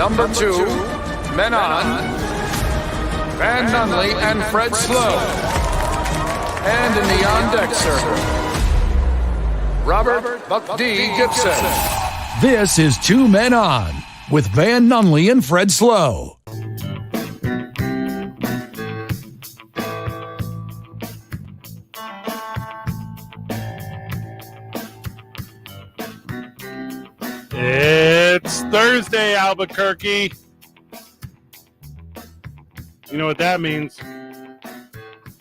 Number 2, men on, Van Nunley and Fred Slow. And in the on-deck circle, Robert Buck D. Gibson. This is Two Men On with Van Nunley and Fred Slow. It's Thursday, Albuquerque. You know what that means?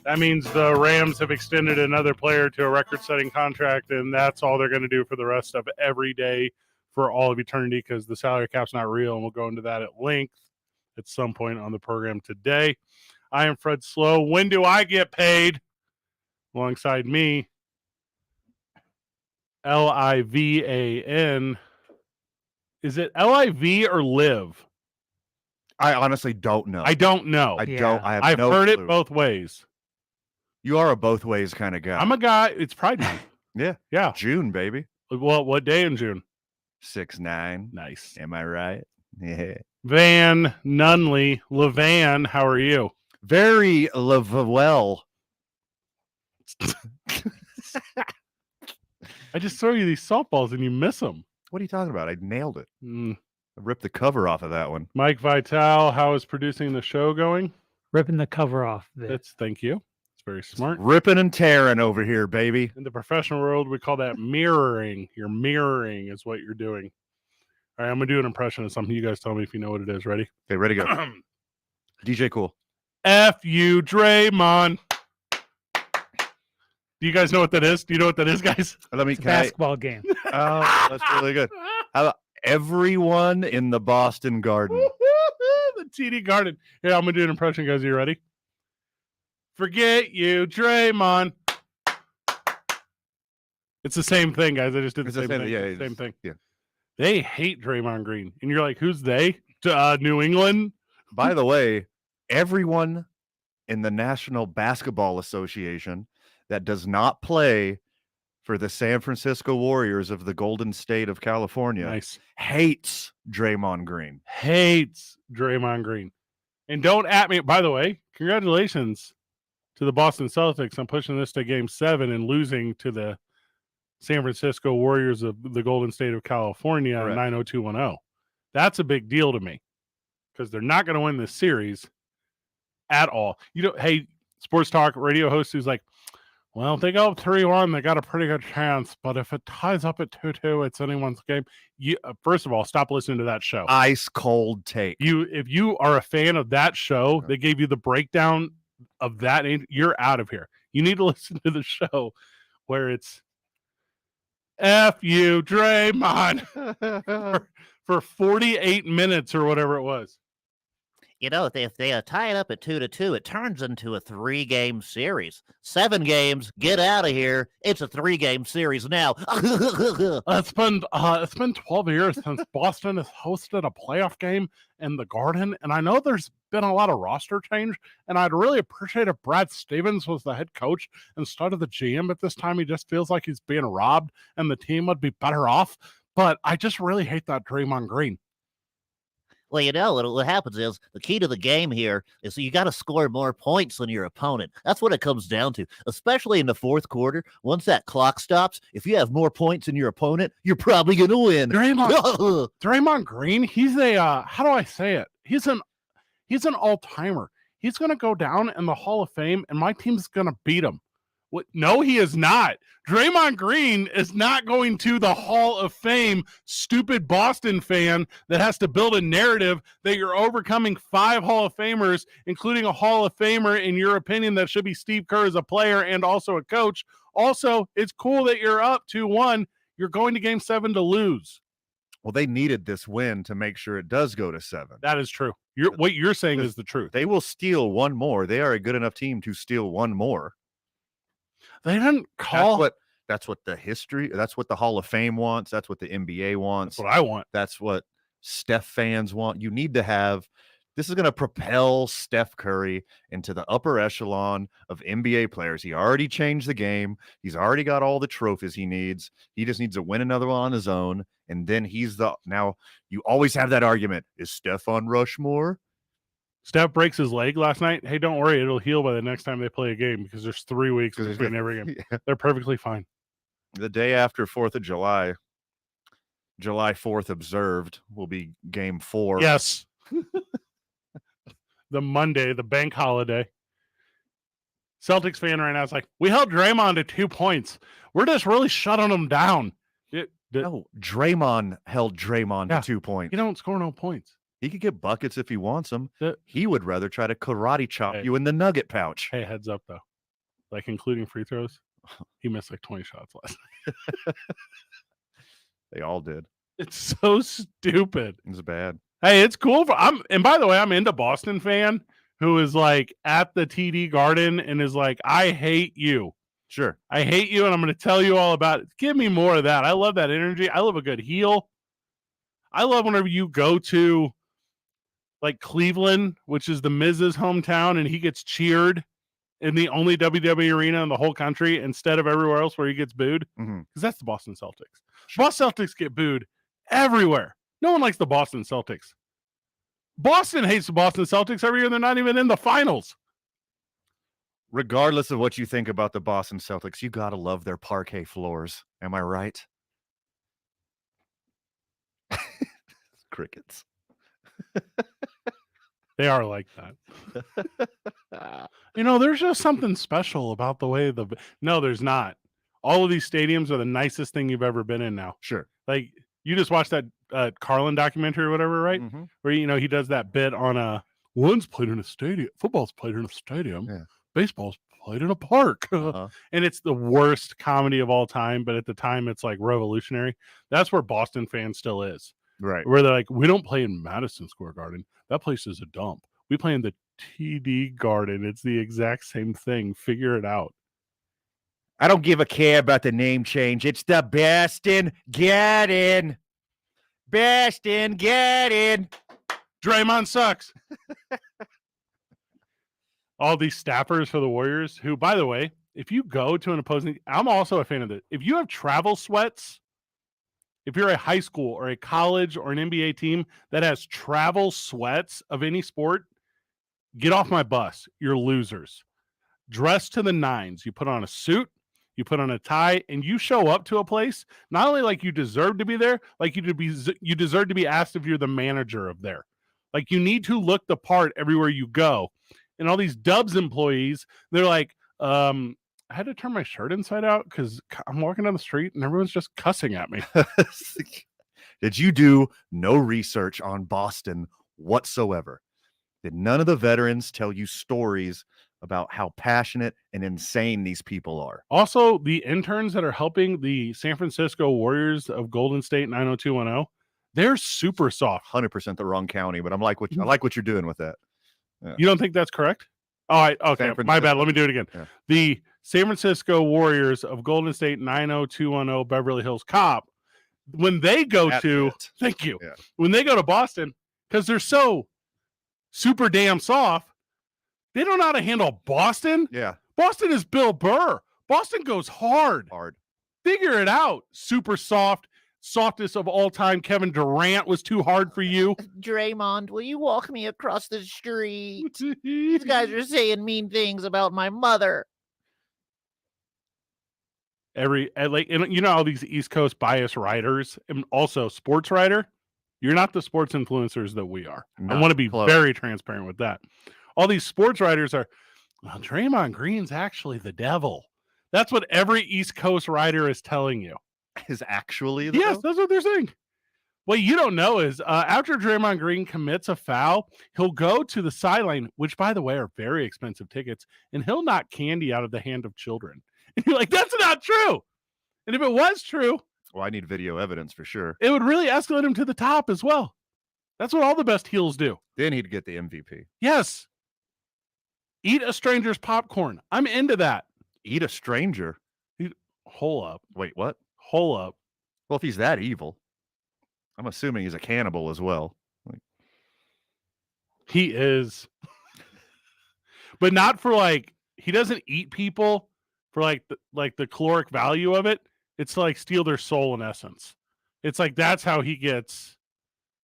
That means the Rams have extended another player to a record-setting contract, and that's all they're going to do for the rest of every day for all of eternity because the salary cap's not real, and we'll go into that at length at some point on the program today. I am Fred Slow. When do I get paid? Alongside me, Livan. Is it Liv or live? I honestly don't know. I don't know. I've heard clue. it both ways. You are a both ways kind of guy. I'm a guy. It's Pride Month. Yeah. June, baby. Well, what day in June? 6/9. Nice. Am I right? Yeah. Van Nunley. Levan, how are you? Very well. I just throw you these softballs and you miss them. What are you talking about? I nailed it. I ripped the cover off of that one. Mike Vitale, how is producing the show going? Ripping the cover off. Thank you. It's very smart. Ripping and tearing over here, baby. In the professional world, we call that mirroring. You're mirroring is what you're doing. All right, I'm going to do an impression of something. You guys tell me if you know what it is. Ready? Okay, ready to go. DJ Cool. F you, Draymond. Do you guys know what that is? Do you know what that is, guys? It's a basketball game. Oh, that's really good. How about everyone in the Boston Garden? The TD Garden. Yeah, I'm going to do an impression, guys. Are you ready? Forget you, Draymond. It's the same thing, guys. I just did the same thing. Yeah, same thing. Yeah. They hate Draymond Green. And you're like, who's they? New England? By the way, everyone in the National Basketball Association that does not play for the San Francisco Warriors of the Golden State of California hates Draymond Green. Hates Draymond Green. And don't at me. By the way, congratulations to the Boston Celtics on pushing this to Game 7 and losing to the San Francisco Warriors of the Golden State of California 90210. That's a big deal to me because they're not going to win this series at all. You know, hey, sports talk radio host who's like, well, if they go up 3-1, they got a pretty good chance. But if it ties up at 2-2, it's anyone's game. First of all, stop listening to that show. Ice cold take. If you are a fan of that show, they gave you the breakdown of that. You're out of here. You need to listen to the show where it's F you, Draymond, for 48 minutes or whatever it was. You know, if they tie it up at 2-2, it turns into a 3-game series. 7 games, get out of here. It's a 3-game series now. It's been 12 years since Boston has hosted a playoff game in the Garden, and I know there's been a lot of roster change, and I'd really appreciate if Brad Stevens was the head coach instead of the GM at this time. He just feels like he's being robbed, and the team would be better off, but I just really hate that Draymond Green. Well, you know, what happens is the key to the game here is you got to score more points than your opponent. That's what it comes down to, especially in the fourth quarter. Once that clock stops, if you have more points than your opponent, you're probably going to win. Draymond Green, he's a, how do I say it? He's an all-timer. He's going to go down in the Hall of Fame, and my team's going to beat him. What? No, he is not. Draymond Green is not going to the Hall of Fame, stupid Boston fan that has to build a narrative that you're overcoming 5 Hall of Famers, including a Hall of Famer, in your opinion, that should be Steve Kerr as a player and also a coach. Also, it's cool that you're up 2-1. You're going to Game 7 to lose. Well, they needed this win to make sure it does go to 7. That is true. What you're saying is the truth. They will steal one more. They are a good enough team to steal one more. They didn't call. That's what the history. That's what the Hall of Fame wants. That's what the NBA wants. That's what I want. That's what Steph fans want. You need to have This is going to propel Steph Curry into the upper echelon of NBA players. He already changed the game. He's already got all the trophies he needs. He just needs to win another one on his own. And then now you always have that argument. Is Steph on Rushmore? Steph breaks his leg last night. Hey, don't worry. It'll heal by the next time they play a game because there's 3 weeks between every game. Yeah. They're perfectly fine. The day after 4th of July, July 4th observed, will be game 4. Yes. The Monday, the bank holiday. Celtics fan right now is like, we held Draymond to 2 points. We're just really shutting him down. No, Draymond held Draymond to 2 points. You don't score no points. He could get buckets if he wants them. He would rather try to karate chop you in the nugget pouch. Hey, heads up, though. Like, including free throws, he missed like 20 shots last night. They all did. It's so stupid. It's bad. Hey, it's cool. And by the way, I'm into Boston fan who is like at the TD Garden and is like, I hate you. Sure. I hate you, and I'm going to tell you all about it. Give me more of that. I love that energy. I love a good heel. I love whenever you go to like Cleveland, which is the Miz's hometown, and he gets cheered in the only WWE arena in the whole country instead of everywhere else where he gets booed. Because that's the Boston Celtics. Boston Celtics get booed everywhere. No one likes the Boston Celtics. Boston hates the Boston Celtics every year. They're not even in the finals. Regardless of what you think about the Boston Celtics, you got to love their parquet floors. Am I right? Crickets. They are like that. There's just something special about the way no, there's not. All of these stadiums are the nicest thing you've ever been in now. Sure. Like, you just watched that Carlin documentary or whatever, right? Mm-hmm. Where, he does that bit on one's played in a stadium. Football's played in a stadium. Yeah. Baseball's played in a park. And it's the worst comedy of all time. But at the time, it's like revolutionary. That's where Boston fans still is. Right. Where they're like, we don't play in Madison Square Garden. That place is a dump. We play in the TD Garden. It's the exact same thing. Figure it out. I don't give a care about the name change. It's the Boston Garden. Boston Garden. Draymond sucks. All these staffers for the Warriors, who, by the way, if you go to an opposing, I'm also a fan of it. If you have travel sweats, if you're a high school or a college or an NBA team that has travel sweats of any sport, get off my bus. You're losers. Dress to the nines. You put on a suit, you put on a tie, and you show up to a place, not only like you deserve to be there, like you deserve to be asked if you're the manager of there. Like, you need to look the part everywhere you go. And all these Dubs employees, they're like, I had to turn my shirt inside out because I'm walking down the street and everyone's just cussing at me. Did you do no research on Boston whatsoever? Did none of the veterans tell you stories about how passionate and insane these people are? Also, the interns that are helping the San Francisco Warriors of Golden State 90210, they're super soft. 100% the wrong county, but I like what you're doing with that. Yeah. You don't think that's correct? All right. Okay. My bad. Let me do it again. Yeah. The San Francisco Warriors of Golden State 90210 Beverly Hills Cop, when they go thank you. Yeah. When they go to Boston, because they're so super damn soft, they don't know how to handle Boston. Yeah. Boston is Bill Burr. Boston goes hard. Figure it out. Super soft. Softest of all time. Kevin Durant was too hard for you. Draymond, will you walk me across the street? These guys are saying mean things about my mother. All these East Coast bias writers, and also sports writer, you're not the sports influencers that we are. I want to be very transparent with that. All these sports writers are, well, Draymond Green's actually the devil. That's what every East Coast writer is telling you. Is actually yes, that's what they're saying. What you don't know is after Draymond Green commits a foul, he'll go to the sideline, which, by the way, are very expensive tickets, and he'll knock candy out of the hand of children. And you're like, that's not true. And if it was true, well, I need video evidence for sure. It would really escalate him to the top as well. That's what all the best heels do. Then he'd get the MVP. Yes. Eat a stranger's popcorn. I'm into that. Eat a stranger? Hold up. Wait, what? Hold up. Well, if he's that evil, I'm assuming he's a cannibal as well. He is. But not for like, he doesn't eat people for like the caloric value of it. It's to like steal their soul in essence. It's like that's how he gets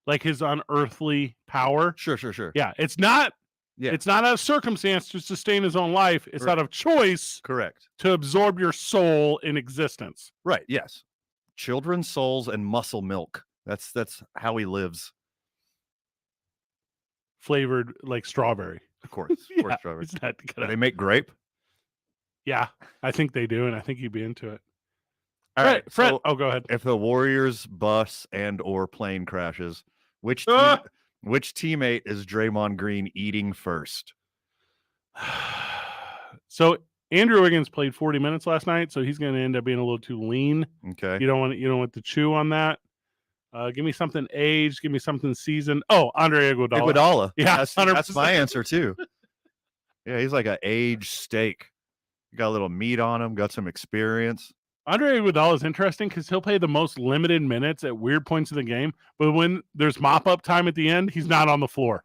like his unearthly power. Sure. Yeah, it's not Yeah. it's not out of circumstance to sustain his own life. It's out of choice Correct. to absorb your soul in existence. Right. Yes. Children's souls and muscle milk. That's how he lives. Flavored like strawberry. Of course. Of course, strawberry. It's not Do gonna, they make grape? yeah, I think they do, and I think you'd be into it. All right. Fred. So Oh, go ahead. if the Warriors bus and or plane crashes, which teammate is Draymond Green eating first? So Andrew Wiggins played 40 minutes last night, so he's going to end up being a little too lean. Okay. You don't want to chew on that. Give me something aged. Give me something seasoned. Oh, Andre Iguodala. Iguodala. Yeah, that's 100%. my answer too. Yeah, he's like an aged steak. Got a little meat on him. Got some experience. Andre Iguodala is interesting because he'll play the most limited minutes at weird points of the game, but when there's mop-up time at the end, he's not on the floor.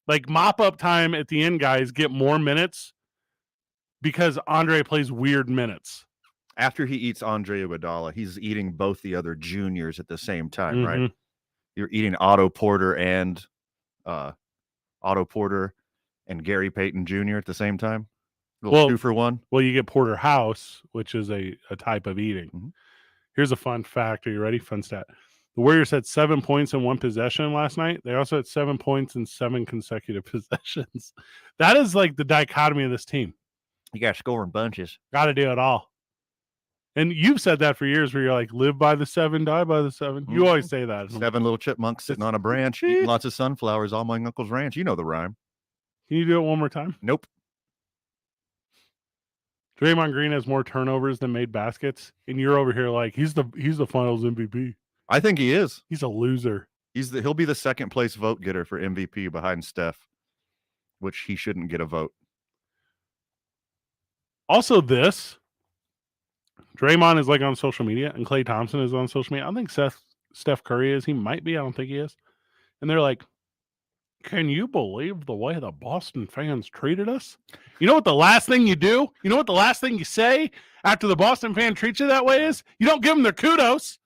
Like mop-up time at the end, guys get more minutes because Andre plays weird minutes. After he eats Andre Iguodala, he's eating both the other juniors at the same time, right? You're eating Otto Porter and Gary Payton Jr. at the same time. Little 2 for 1. Well, you get porterhouse, which is a type of eating. Mhm. Here's a fun fact. Are you ready? Fun stat. The Warriors had 7 points in one possession last night. They also had 7 points in 7 consecutive possessions. That is like the dichotomy of this team. You got scoring bunches. Got to do it all. And you've said that for years where you're like, live by the 7, die by the 7. You always say that. 7 little chipmunks sitting on a branch, eating lots of sunflowers on my uncle's ranch. You know the rhyme. Can you do it one more time? Nope. Draymond Green has more turnovers than made baskets, and you're over here like he's the Finals MVP. I think he is. He's a loser. He'll be the second place vote getter for MVP behind Steph, which he shouldn't get a vote. Also, Draymond is like on social media, and Klay Thompson is on social media. I don't think Steph Curry is. He might be. I don't think he is. And they're like, can you believe the way the Boston fans treated us? You know what the last thing you do? You know what the last thing you say after the Boston fan treats you that way is? You don't give them their kudos.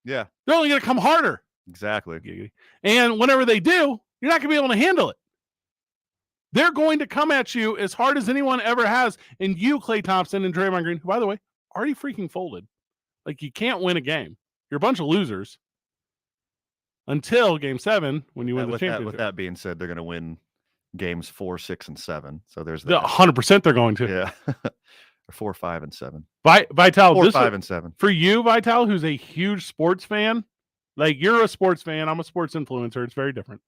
Yeah. They're only going to come harder. Exactly. And whenever they do, you're not going to be able to handle it. They're going to come at you as hard as anyone ever has. And you, Klay Thompson and Draymond Green, who, by the way, already freaking folded. Like, you can't win a game. You're a bunch of losers. Until Game 7, when you win the championship. With that being said, they're going to win games 4, 6, and 7. So there's 100% they're going to. Yeah. 4, 5, and 7. Vital, 4, 5, and 7. For you, Vital, who's a huge sports fan, like you're a sports fan, I'm a sports influencer. It's very different.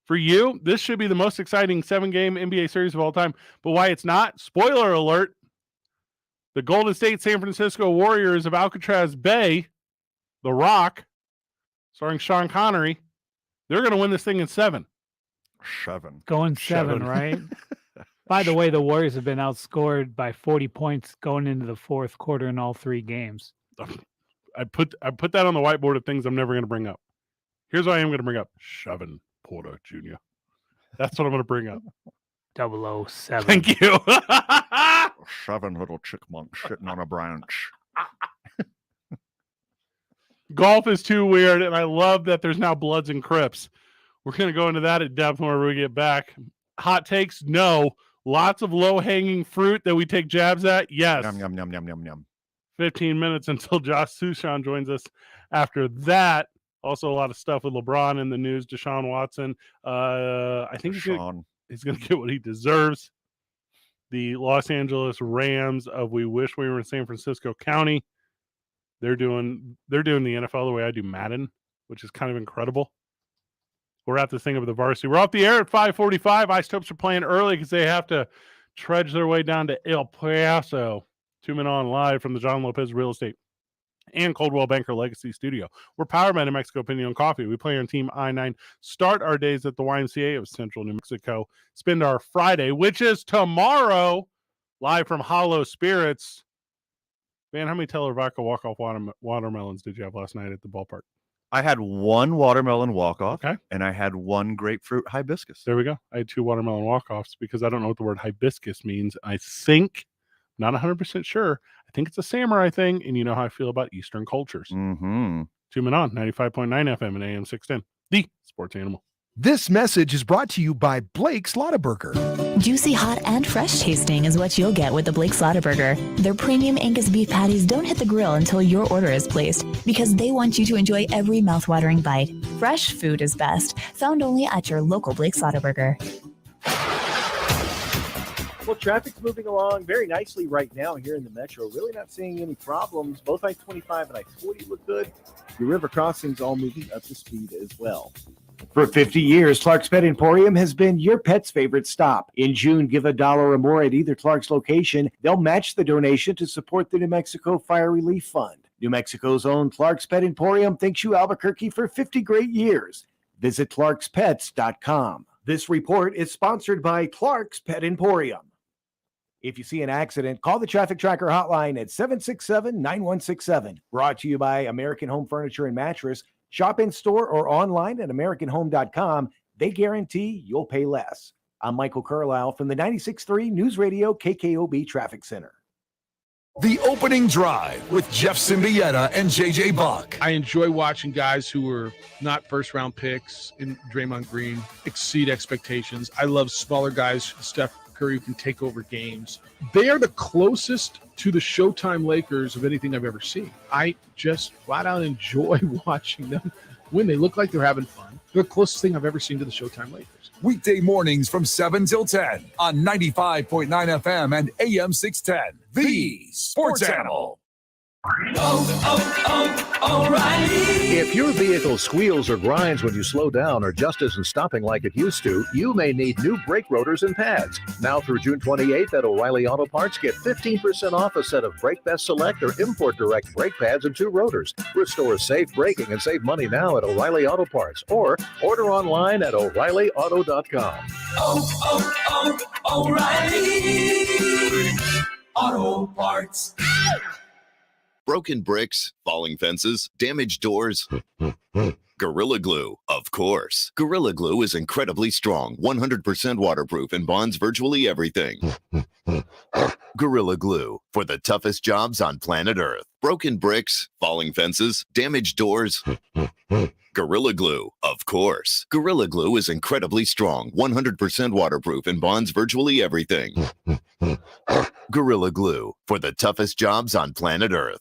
For you, this should be the most exciting 7-game NBA series of all time. But why it's not? Spoiler alert. The Golden State San Francisco Warriors of Alcatraz Bay, The Rock, starring Sean Connery, they're going to win this thing in 7. 7. Going 7, right? By the way, the Warriors have been outscored by 40 points going into the fourth quarter in all 3 games. I put that on the whiteboard of things I'm never going to bring up. Here's what I am going to bring up. Shovin Porter Jr. That's what I'm going to bring up. 007. Thank you. 7 little chipmunks sitting on a branch. Golf is too weird, and I love that there's now Bloods and Crips. We're going to go into that at depth when we get back. Hot takes? No. Lots of low-hanging fruit that we take jabs at? Yes. Yum, yum, yum, yum, yum, yum. 15 minutes until DeShaun joins us. After that, also a lot of stuff with LeBron in the news. DeShaun Watson. I think he's going to get what he deserves. The Los Angeles Rams of we wish we were in San Francisco County. They're doing the NFL the way I do Madden, which is kind of incredible. We're at the thing of the varsity. We're off the air at 5:45. Isotopes are playing early because they have to trudge their way down to El Paso. 2 Men On live from the John Lopez Real Estate and Coldwell Banker Legacy Studio. We're powered by New Mexico Pinion Coffee. We play on Team I-9. Start our days at the YMCA of Central New Mexico. Spend our Friday, which is tomorrow, live from Hollow Spirits. Man, how many Teller Vodka walk-off watermelons did you have last night at the ballpark? I had one watermelon walk-off, Okay. and I had one grapefruit hibiscus. There we go. I had 2 watermelon walk-offs because I don't know what the word hibiscus means. I think, not 100% sure, I think it's a samurai thing, and you know how I feel about Eastern cultures. Mm-hmm. 2 Men On, 95.9 FM and AM 610, the sports animal. This message is brought to you by Blake's Lottaburger. Juicy, hot, and fresh tasting is what you'll get with the Blake's Lottaburger. Their premium Angus beef patties don't hit the grill until your order is placed because they want you to enjoy every mouthwatering bite. Fresh food is best, found only at your local Blake's Lottaburger. Well, traffic's moving along very nicely right now here in the metro. Really not seeing any problems. Both I-25 and I-40 look good. The river crossings all moving up to speed as well. For 50 years, Clark's Pet Emporium has been your pet's favorite stop. In June, give $1 or more at either Clark's location. They'll match the donation to support the New Mexico Fire Relief Fund. New Mexico's own Clark's Pet Emporium thanks you, Albuquerque, for 50 great years. Visit clarkspets.com. This report is sponsored by Clark's Pet Emporium. If you see an accident, call the Traffic Tracker hotline at 767-9167. Brought to you by American Home Furniture and Mattress. Shop in store or online at AmericanHome.com. They guarantee you'll pay less. I'm Michael Carlisle from the 96.3 News Radio KKOB Traffic Center. The opening drive with Jeff Symbieta and JJ Buck. I enjoy watching guys who are not first-round picks in Draymond Green exceed expectations. I love smaller guys, Steph Curry, who can take over games. They are the closest to the Showtime Lakers of anything I've ever seen. I just flat out enjoy watching them when they look like they're having fun. They're the closest thing I've ever seen to the Showtime Lakers. Weekday mornings from 7 till 10 on 95.9 FM and AM 610. The Sports Animal. O'Reilly. If your vehicle squeals or grinds when you slow down or just isn't stopping like it used to, you may need new brake rotors and pads. Now through June 28th at O'Reilly Auto Parts, get 15% off a set of Brake Best Select or Import Direct brake pads and 2 rotors. Restore safe braking and save money now at O'Reilly Auto Parts or order online at O'ReillyAuto.com. O'Reilly Auto Parts. Broken bricks, falling fences, damaged doors. Gorilla Glue, of course. Gorilla Glue is incredibly strong, 100% waterproof, and bonds virtually everything. Gorilla Glue, for the toughest jobs on planet Earth. Broken bricks, falling fences, damaged doors. Gorilla Glue, of course. Gorilla Glue is incredibly strong, 100% waterproof, and bonds virtually everything. Gorilla Glue, for the toughest jobs on planet Earth.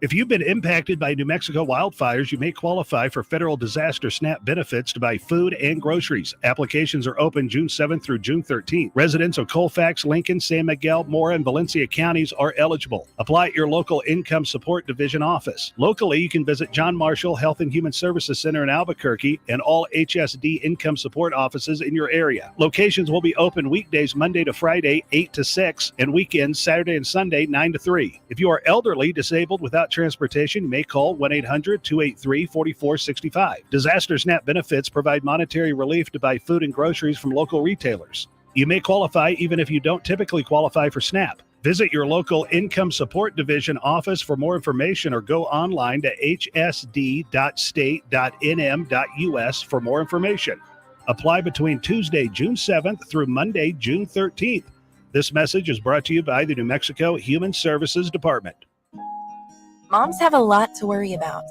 If you've been impacted by New Mexico wildfires, you may qualify for federal disaster SNAP benefits to buy food and groceries. Applications are open June 7th through June 13th. Residents of Colfax, Lincoln, San Miguel, Mora, and Valencia counties are eligible. Apply at your local Income Support Division office. Locally, you can visit John Marshall Health and Human Services Center in Albuquerque and all HSD Income Support offices in your area. Locations will be open weekdays Monday to Friday, 8 to 6, and weekends Saturday and Sunday, 9 to 3. If you are elderly, disabled, without transportation, you may call 1-800-283-4465. Disaster SNAP benefits provide monetary relief to buy food and groceries from local retailers. You may qualify even if you don't typically qualify for SNAP. Visit your local Income Support Division office for more information or go online to hsd.state.nm.us for more information. Apply between Tuesday, June 7th through Monday, June 13th. This message is brought to you by the New Mexico Human Services Department. Moms have a lot to worry about.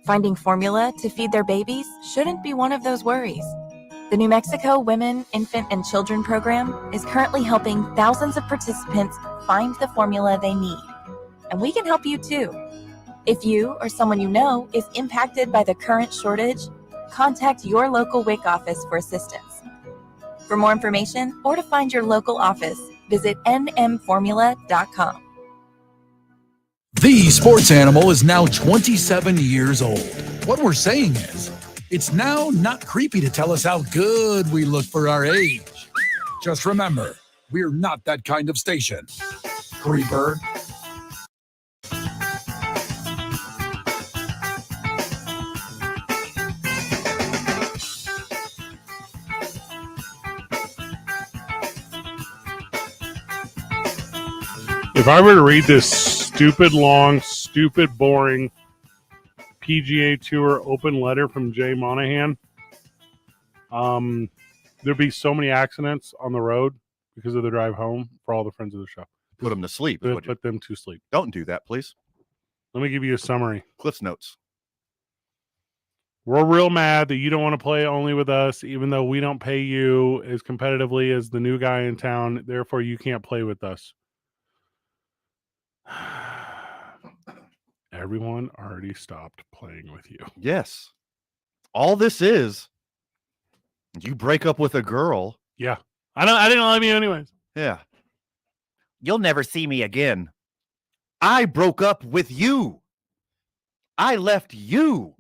Finding formula to feed their babies shouldn't be one of those worries. The New Mexico Women, Infant, and Children Program is currently helping thousands of participants find the formula they need. And we can help you too. If you or someone you know is impacted by the current shortage, contact your local WIC office for assistance. For more information or to find your local office, visit nmformula.com. The Sports Animal is now 27 years old. What we're saying is, it's now not creepy to tell us how good we look for our age. Just remember, we're not that kind of station. Creeper. If I were to read this stupid, long, stupid, boring PGA Tour open letter from Jay Monahan. There'd be so many accidents on the road because of the drive home for all the friends of the show. Put them to sleep. is what you- Put them to sleep. Don't do that, please. Let me give you a summary. Cliff's notes. We're real mad that you don't want to play only with us, even though we don't pay you as competitively as the new guy in town. Therefore, you can't play with us. Everyone already stopped playing with you. Yes. All this is, you break up with a girl. Yeah. I didn't love you anyways. Yeah. You'll never see me again. I broke up with you. I left you.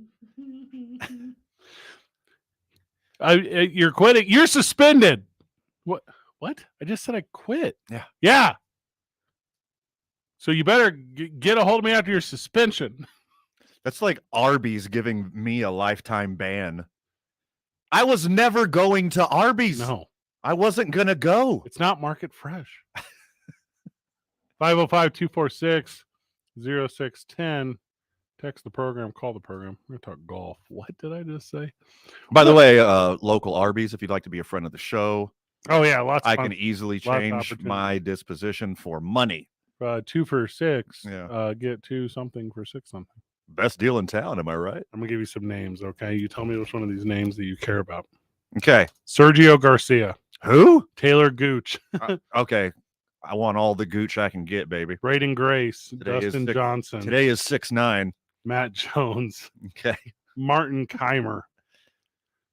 You're quitting. You're suspended. What? I just said I quit. Yeah. Yeah. So you better get a hold of me after your suspension. That's like Arby's giving me a lifetime ban. I was never going to Arby's. No. I wasn't going to go. It's not market fresh. 505-246-0610. Text the program, call the program. We're going to talk golf. What did I just say? By the way, local Arby's, if you'd like to be a friend of the show. Oh, yeah. Lots of I fun. can easily Lots of change opportunity. my disposition for money. 2 for $6. Yeah. Get 2 something for 6 something. Best deal in town, am I right? I'm going to give you some names, okay? You tell me which one of these names that you care about. Okay. Sergio Garcia. Who? Taylor Gooch. Okay. I want all the gooch I can get, baby. Braden Grace. Today Dustin is Johnson. Today is 6'9". Matt Jones. Okay. Martin Keimer.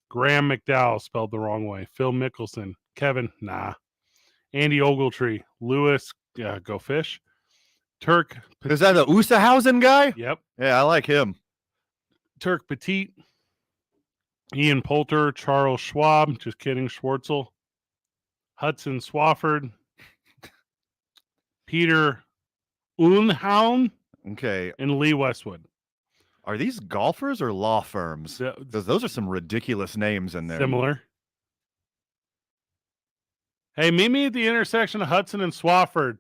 Graham McDowell, spelled the wrong way. Phil Mickelson. Kevin, nah. Andy Ogletree. Lewis, go fish. Turk. Is that the Usahausen guy? Yep. Yeah, I like him. Turk Petit. Ian Poulter. Charles Schwab. Just kidding. Schwartzel. Hudson Swafford. Peter Unhaun. Okay. And Lee Westwood. Are these golfers or law firms? Because those are some ridiculous names in there. Similar. Hey, meet me at the intersection of Hudson and Swafford.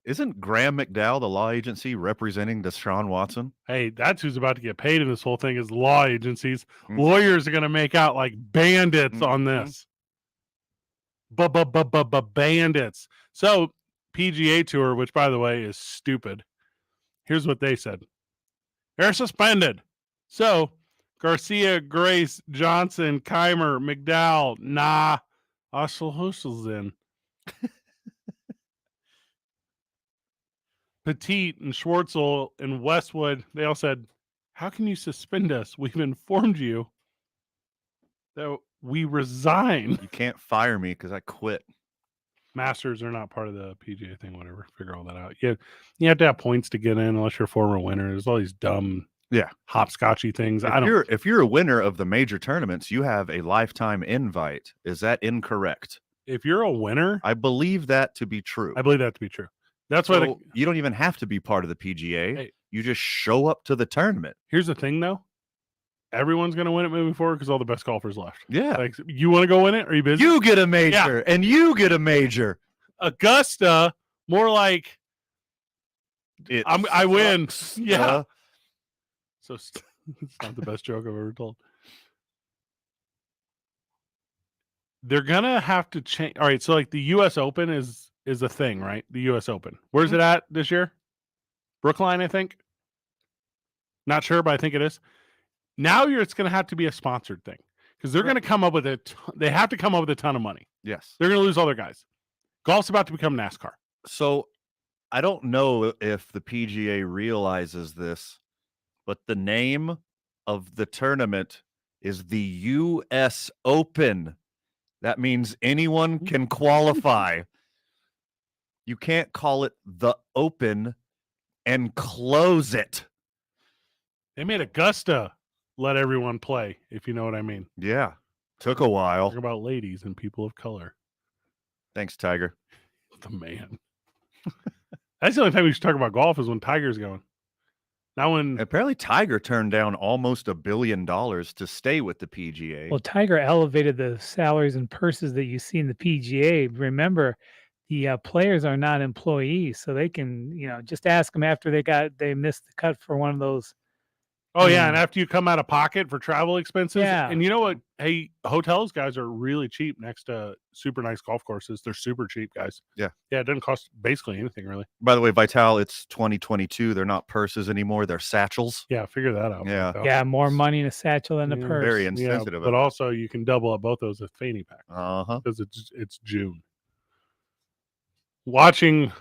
Isn't Graham McDowell the law agency representing DeShaun Watson? Hey, that's who's about to get paid in this whole thing is law agencies. Lawyers are going to make out like bandits on this. Bandits. So PGA Tour, which by the way is stupid. Here's what they said. They're suspended. So Garcia, Grace, Johnson, Keimer, McDowell, nah. Hussel's in. Petit and Schwartzel and Westwood, they all said, how can you suspend us? We've informed you that we resign. You can't fire me because I quit. Masters are not part of the PGA thing, whatever. Figure all that out. You have to have points to get in unless you're a former winner. There's all these dumb hopscotchy things. If you're a winner of the major tournaments, you have a lifetime invite. Is that incorrect? If you're a winner, I believe that to be true. I believe that to be true. That's why you don't even have to be part of the PGA. Hey. You just show up to the tournament. Here's the thing, though. Everyone's going to win it moving forward because all the best golfers left. Yeah. Like, you want to go win it? Are you busy? You get a major, and you get a major. Augusta, more like I win. Yeah. So it's not the best joke I've ever told. They're going to have to change. All right. So like the U.S. Open is a thing, right? The U.S. Open. Where's it at this year? Brookline, I think. Not sure, but I think it is. Now it's going to have to be a sponsored thing because they're going to come up with they have to come up with a ton of money. Yes. They're going to lose all their guys. Golf's about to become NASCAR. So I don't know if the PGA realizes this, but the name of the tournament is the U.S. Open. That means anyone can qualify. You can't call it the Open and close it. They made Augusta let everyone play, if you know what I mean. Yeah. Took a while. Talk about ladies and people of color. Thanks, Tiger. The man. That's the only time we should talk about golf is when Tiger's going. Now when apparently Tiger turned down almost $1 billion to stay with the PGA. Well, Tiger elevated the salaries and purses that you see in the PGA. Remember, the players are not employees, so they can, just ask them after they missed the cut for one of those Oh, yeah. And after you come out of pocket for travel expenses. Yeah. And you know what? Hey, hotels, guys, are really cheap next to super nice golf courses. They're super cheap, guys. Yeah. Yeah. It doesn't cost basically anything, really. By the way, Vital, it's 2022. They're not purses anymore. They're satchels. Yeah. Figure that out. Yeah. Vital. Yeah, more money in a satchel than a Yeah. purse. Very Yeah, insensitive. but also you can double up both those with fanny pack Uh-huh. because it's June. Watching,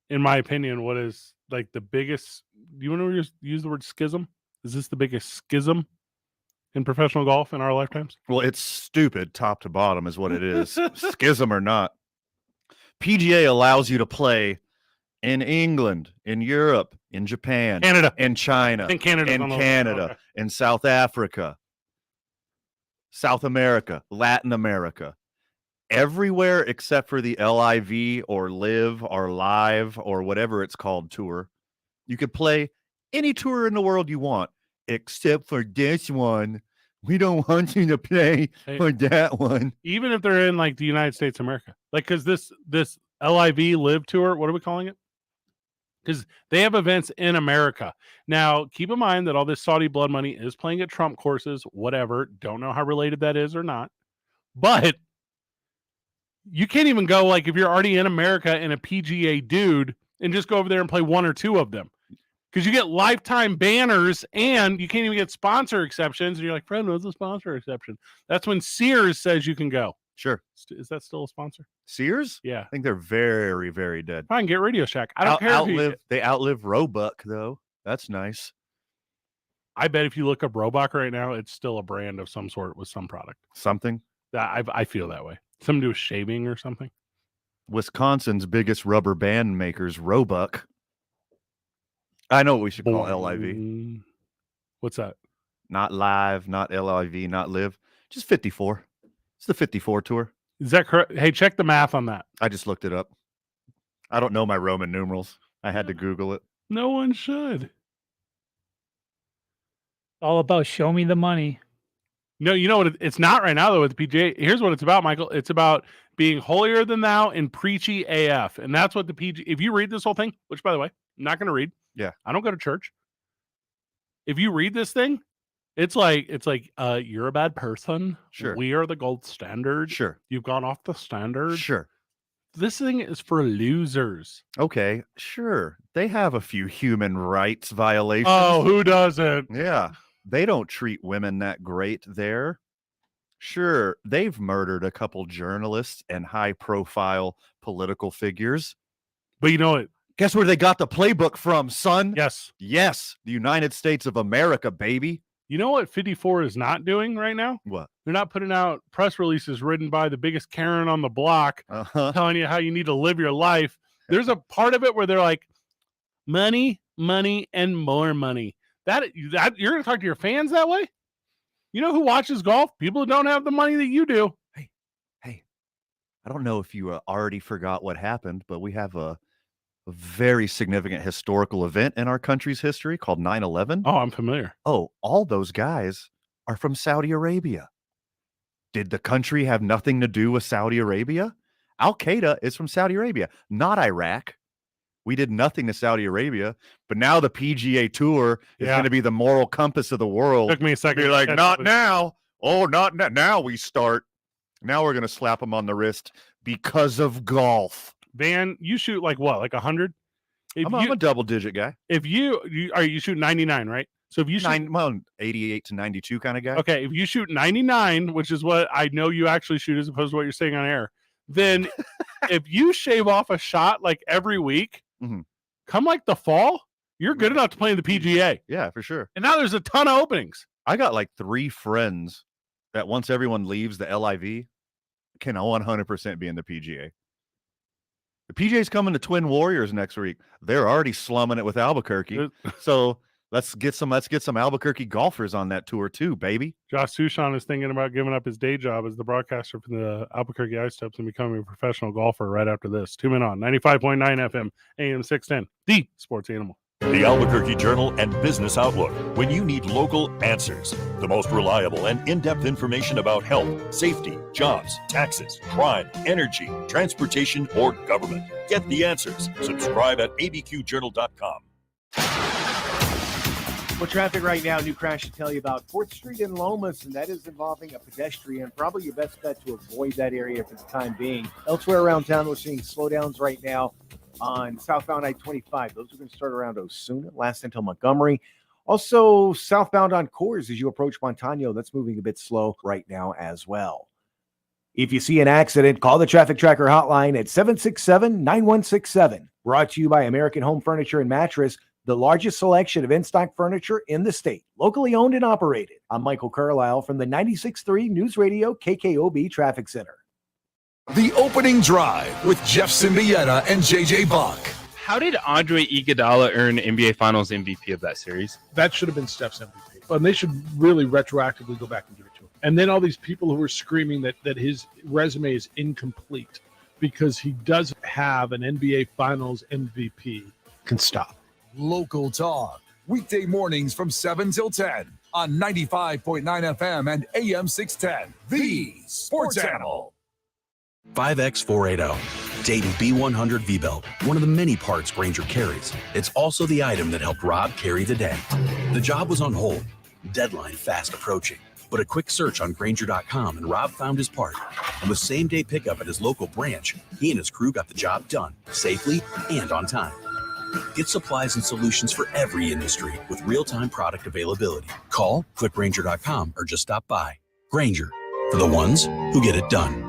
in my opinion, what is like the biggest. Do you want to use the word schism? Is this the biggest schism in professional golf in our lifetimes? Well, it's stupid top to bottom is what it is. Schism or not. PGA allows you to play in England, in Europe, in Japan, Canada, in China, in Canada, in South Africa, South America, Latin America. Everywhere except for the LIV or Live or Live or whatever it's called tour. You could play any tour in the world you want, except for this one. We don't want you to play for that one. Even if they're in like the United States of America, like because this LIV Live Tour, what are we calling it? Because they have events in America. Now, keep in mind that all this Saudi blood money is playing at Trump courses. Whatever, don't know how related that is or not, but you can't even go like if you're already in America and a PGA dude and just go over there and play one or two of them. Because you get lifetime banners and you can't even get sponsor exceptions. And you're like, friend, what's the sponsor exception? That's when Sears says you can go. Sure. Is that still a sponsor? Sears? Yeah. I think they're very, very dead. Fine, get Radio Shack. I don't care. They outlive Roebuck, though. That's nice. I bet if you look up Roebuck right now, it's still a brand of some sort with some product. Something? I feel that way. Something to do with shaving or something. Wisconsin's biggest rubber band makers, Roebuck. I know what we should call LIV. What's that? Not Live, not LIV, not Live. Just 54. It's the 54 tour. Is that correct? Hey, check the math on that. I just looked it up. I don't know my Roman numerals. I had to Google it. No one should. All about show me the money. No, you know what? It's not right now, though, with the PGA. Here's what it's about, Michael. It's about being holier than thou and preachy AF. And that's what the PGA, if you read this whole thing, which, by the way, I'm not going to read. Yeah. I don't go to church. If you read this thing, it's like you're a bad person. Sure. We are the gold standard. Sure. You've gone off the standard. Sure. This thing is for losers. Okay, sure. They have a few human rights violations. Oh, who doesn't? Yeah. They don't treat women that great there. Sure, they've murdered a couple journalists and high-profile political figures. But you know what? Guess where they got the playbook from, son? Yes. Yes, the United States of America, baby. You know what 54 is not doing right now? What? They're not putting out press releases written by the biggest Karen on the block telling you how you need to live your life. There's a part of it where they're like, money, money, and more money. That you're going to talk to your fans that way? You know who watches golf? People who don't have the money that you do. Hey, I don't know if you already forgot what happened, but we have a very significant historical event in our country's history called 9/11. Oh, I'm familiar. Oh, all those guys are from Saudi Arabia. Did the country have nothing to do with Saudi Arabia? Al-Qaeda is from Saudi Arabia, not Iraq. We did nothing to Saudi Arabia, but now the PGA Tour is going to be the moral compass of the world. Took me a second. You're like, not now. Oh, not now. Now we start. Now we're going to slap them on the wrist because of golf. Van, you shoot like what? Like 100? I'm a double-digit guy. If you shoot 99, right? So if you shoot 88 to 92 kind of guy. Okay, if you shoot 99, which is what I know you actually shoot as opposed to what you're saying on air, then if you shave off a shot like every week, come like the fall, you're good enough to play in the PGA. Yeah, for sure. And now there's a ton of openings. I got like 3 friends that once everyone leaves the LIV can 100% be in the PGA. The PGA's coming to Twin Warriors next week. They're already slumming it with Albuquerque. So let's get some Albuquerque golfers on that tour too, baby. Josh DeShaun is thinking about giving up his day job as the broadcaster for the Albuquerque Ice Tips and becoming a professional golfer right after this. 2 Men On, 95.9 FM, AM 610, the sports animal. The Albuquerque Journal and Business Outlook. When you need local answers, the most reliable and in-depth information about health, safety, jobs, taxes, crime, energy, transportation, or government. Get the answers. Subscribe at abqjournal.com. Well, traffic right now, new crash to tell you about 4th Street in Lomas, and that is involving a pedestrian. Probably your best bet to avoid that area for the time being. Elsewhere around town, we're seeing slowdowns right now on southbound I-25. Those are going to start around Osuna, last until Montgomery. Also, southbound on Coors as you approach Montano, that's moving a bit slow right now as well. If you see an accident, call the Traffic Tracker hotline at 767-9167. Brought to you by American Home Furniture and Mattress, the largest selection of in-stock furniture in the state, locally owned and operated. I'm Michael Carlisle from the 96.3 News Radio KKOB Traffic Center. The Opening Drive with Jeff Symbieta and JJ Buck. How did Andre Iguodala earn NBA Finals MVP of that series? That should have been Steph's MVP. But they should really retroactively go back and give it to him. And then all these people who are screaming that his resume is incomplete because he does have an NBA Finals MVP can stop. Local talk, weekday mornings from 7 till 10 on 95.9 FM and AM 610. The Sports Animal. 5X480. Dayton B100 V-Belt, one of the many parts Grainger carries. It's also the item that helped Rob carry the day. The job was on hold, deadline fast approaching, but a quick search on Grainger.com and Rob found his part. And with same-day pickup at his local branch, he and his crew got the job done, safely and on time. Get supplies and solutions for every industry with real-time product availability. Call, click Grainger.com, or just stop by. Grainger, for the ones who get it done.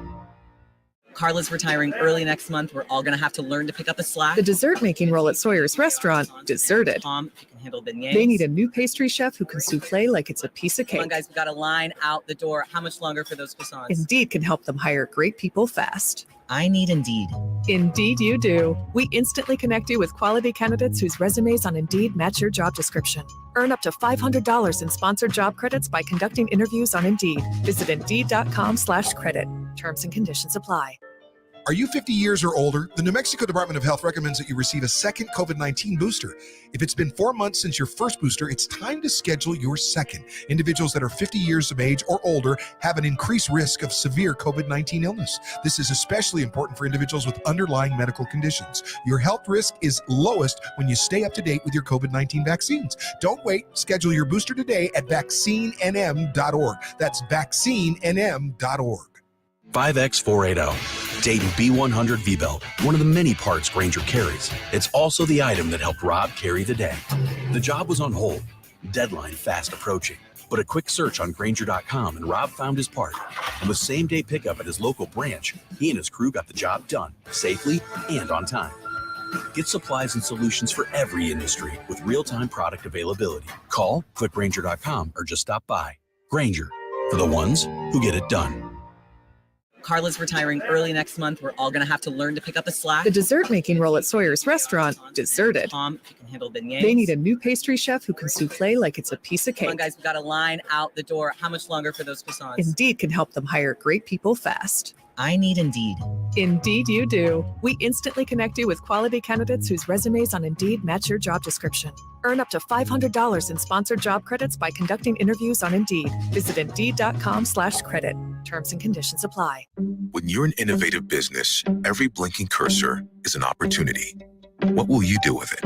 Carla's retiring early next month. We're all going to have to learn to pick up the slack. The dessert-making role at Sawyer's Restaurant, deserted. Tom, if you can handle beignets. They need a new pastry chef who can souffle like it's a piece of cake. Come on, guys, we've got a line out the door. How much longer for those croissants? Indeed can help them hire great people fast. I need Indeed. Indeed you do. We instantly connect you with quality candidates whose resumes on Indeed match your job description. Earn up to $500 in sponsored job credits by conducting interviews on Indeed. Visit Indeed.com/credit. Terms and conditions apply. Are you 50 years or older? The New Mexico Department of Health recommends that you receive a second COVID-19 booster. If it's been 4 months since your first booster, it's time to schedule your second. Individuals that are 50 years of age or older have an increased risk of severe COVID-19 illness. This is especially important for individuals with underlying medical conditions. Your health risk is lowest when you stay up to date with your COVID-19 vaccines. Don't wait. Schedule your booster today at vaccinenm.org. That's vaccinenm.org. 5X480. Dayton B100 V-Belt, one of the many parts Grainger carries. It's also the item that helped Rob carry the day. The job was on hold, deadline fast approaching, but a quick search on Grainger.com and Rob found his part. And with same-day pickup at his local branch, he and his crew got the job done, safely and on time. Get supplies and solutions for every industry with real-time product availability. Call, click Grainger.com, or just stop by. Grainger, for the ones who get it done. Carla's retiring early next month. We're all going to have to learn to pick up the slack. The dessert-making role at Sawyer's Restaurant, deserted. Tom, if you can handle beignets. They need a new pastry chef who can souffle like it's a piece of cake. Come on, guys, we've got a line out the door. How much longer for those croissants? Indeed can help them hire great people fast. I need Indeed. Indeed you do. We instantly connect you with quality candidates whose resumes on Indeed match your job description. Earn up to $500 in sponsored job credits by conducting interviews on Indeed. Visit Indeed.com/credit. Terms and conditions apply. When you're an innovative business, every blinking cursor is an opportunity. What will you do with it?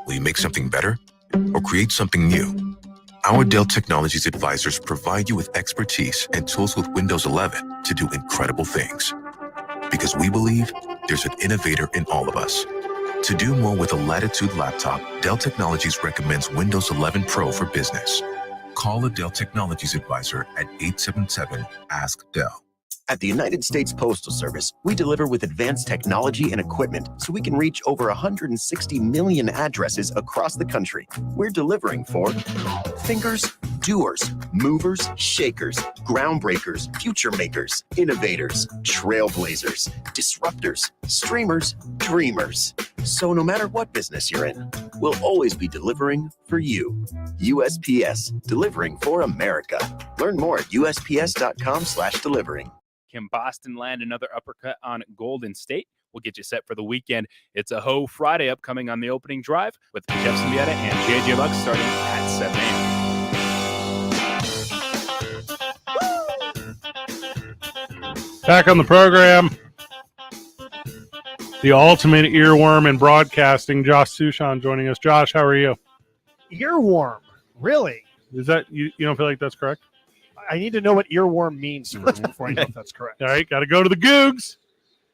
Will you make something better or create something new? Our Dell Technologies advisors provide you with expertise and tools with Windows 11 to do incredible things. Because we believe there's an innovator in all of us. To do more with a Latitude laptop, Dell Technologies recommends Windows 11 Pro for business. Call a Dell Technologies advisor at 877-ASK-DELL. At the United States Postal Service, we deliver with advanced technology and equipment so we can reach over 160 million addresses across the country. We're delivering for thinkers, doers, movers, shakers, groundbreakers, future makers, innovators, trailblazers, disruptors, streamers, dreamers. So no matter what business you're in, we'll always be delivering for you. USPS, delivering for America. Learn more at USPS.com/delivering. Can Boston land another uppercut on Golden State? We'll get you set for the weekend. It's a Ho Friday upcoming on the Opening Drive with Jeff Symbieta and JJ Buck starting at 7 a.m. Back on the program, the ultimate earworm in broadcasting, Josh Sushan joining us. Josh, how are you? Earworm. Really? Is that you don't feel like that's correct? I need to know what earworm means first before I know if that's correct. All right, got to go to the Googs.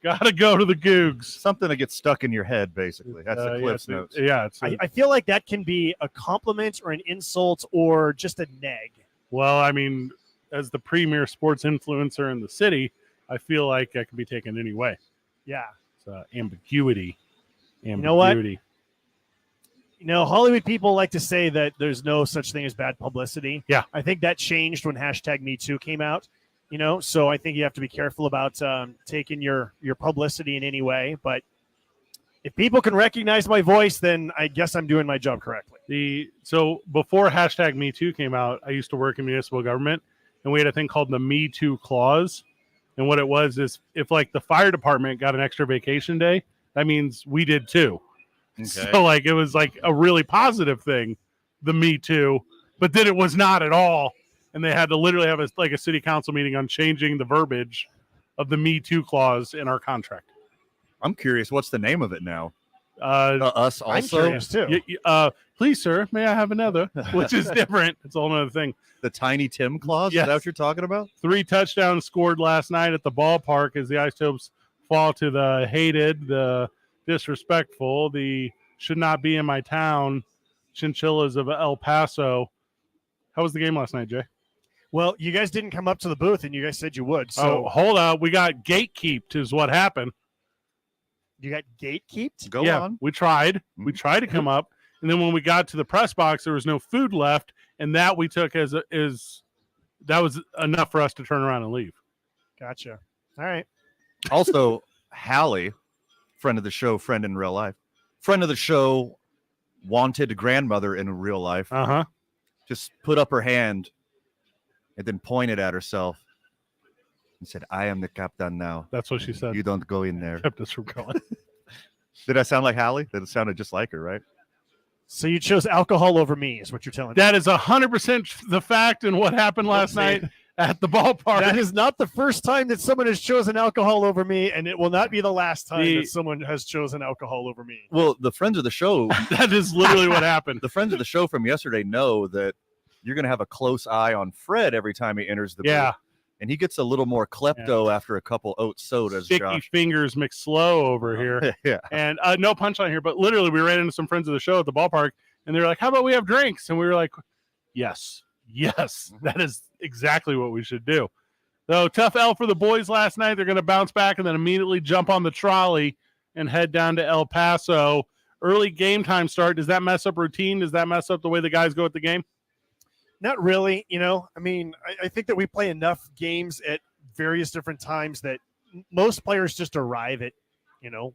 Got to go to the Googs. Something that gets stuck in your head, basically. That's the Cliff's Notes. I feel like that can be a compliment or an insult or just a neg. Well, I mean, as the premier sports influencer in the city, I feel like that can be taken any way. Yeah. It's ambiguity. You know what? Hollywood people like to say that there's no such thing as bad publicity. Yeah. I think that changed when #MeToo came out. So I think you have to be careful about taking your publicity in any way. But if people can recognize my voice, then I guess I'm doing my job correctly. So before #MeToo came out, I used to work in municipal government, and we had a thing called the Me Too clause. And what it was is if like the fire department got an extra vacation day, that means we did too. Okay. So like it was like a really positive thing, the Me Too, but then it was not at all. And they had to literally have a city council meeting on changing the verbiage of the Me Too clause in our contract. I'm curious, what's the name of it now? Us also? I'm curious too. Please, sir, may I have another? Which is different. It's a whole other thing. The Tiny Tim clause? Yes. Is that what you're talking about? 3 touchdowns scored last night at the ballpark as the Isotopes fall to the hated, the disrespectful, the should not be in my town Chinchillas of El Paso. How was the game last night, Jay? Well, you guys didn't come up to the booth, and you guys said you would. So hold up. We got gatekeeped is what happened. You got gatekeeped? Go on. We tried. We tried to come up, and then when we got to the press box, there was no food left, and that we took as that was enough for us to turn around and leave. Gotcha. All right. Also, Hallie, friend of the show, friend in real life, friend of the show, wanted grandmother in real life. Just put up her hand and then pointed at herself and said, "I am the captain now." That's what she said. You don't go in there. Kept us from going. Did I sound like Hallie? That sounded just like her, right? So you chose alcohol over me, is what you're telling me. That is 100% the fact and what happened last night at the ballpark. That is not the first time that someone has chosen alcohol over me, and it will not be the last time that someone has chosen alcohol over me. Well, the friends of the show. That is literally what happened. The friends of the show from yesterday know that you're going to have a close eye on Fred every time he enters the booth. And he gets a little more klepto after a couple oat sodas. Sticky Josh. fingers McSlow over here. Yeah. And no punchline here, but literally we ran into some friends of the show at the ballpark, and they were like, "How about we have drinks?" And we were like, yes, that is exactly what we should do. So tough L for the boys last night. They're going to bounce back and then immediately jump on the trolley and head down to El Paso. Early game time start. Does that mess up routine? Does that mess up the way the guys go at the game? Not really. I mean, I think that we play enough games at various different times that most players just arrive at,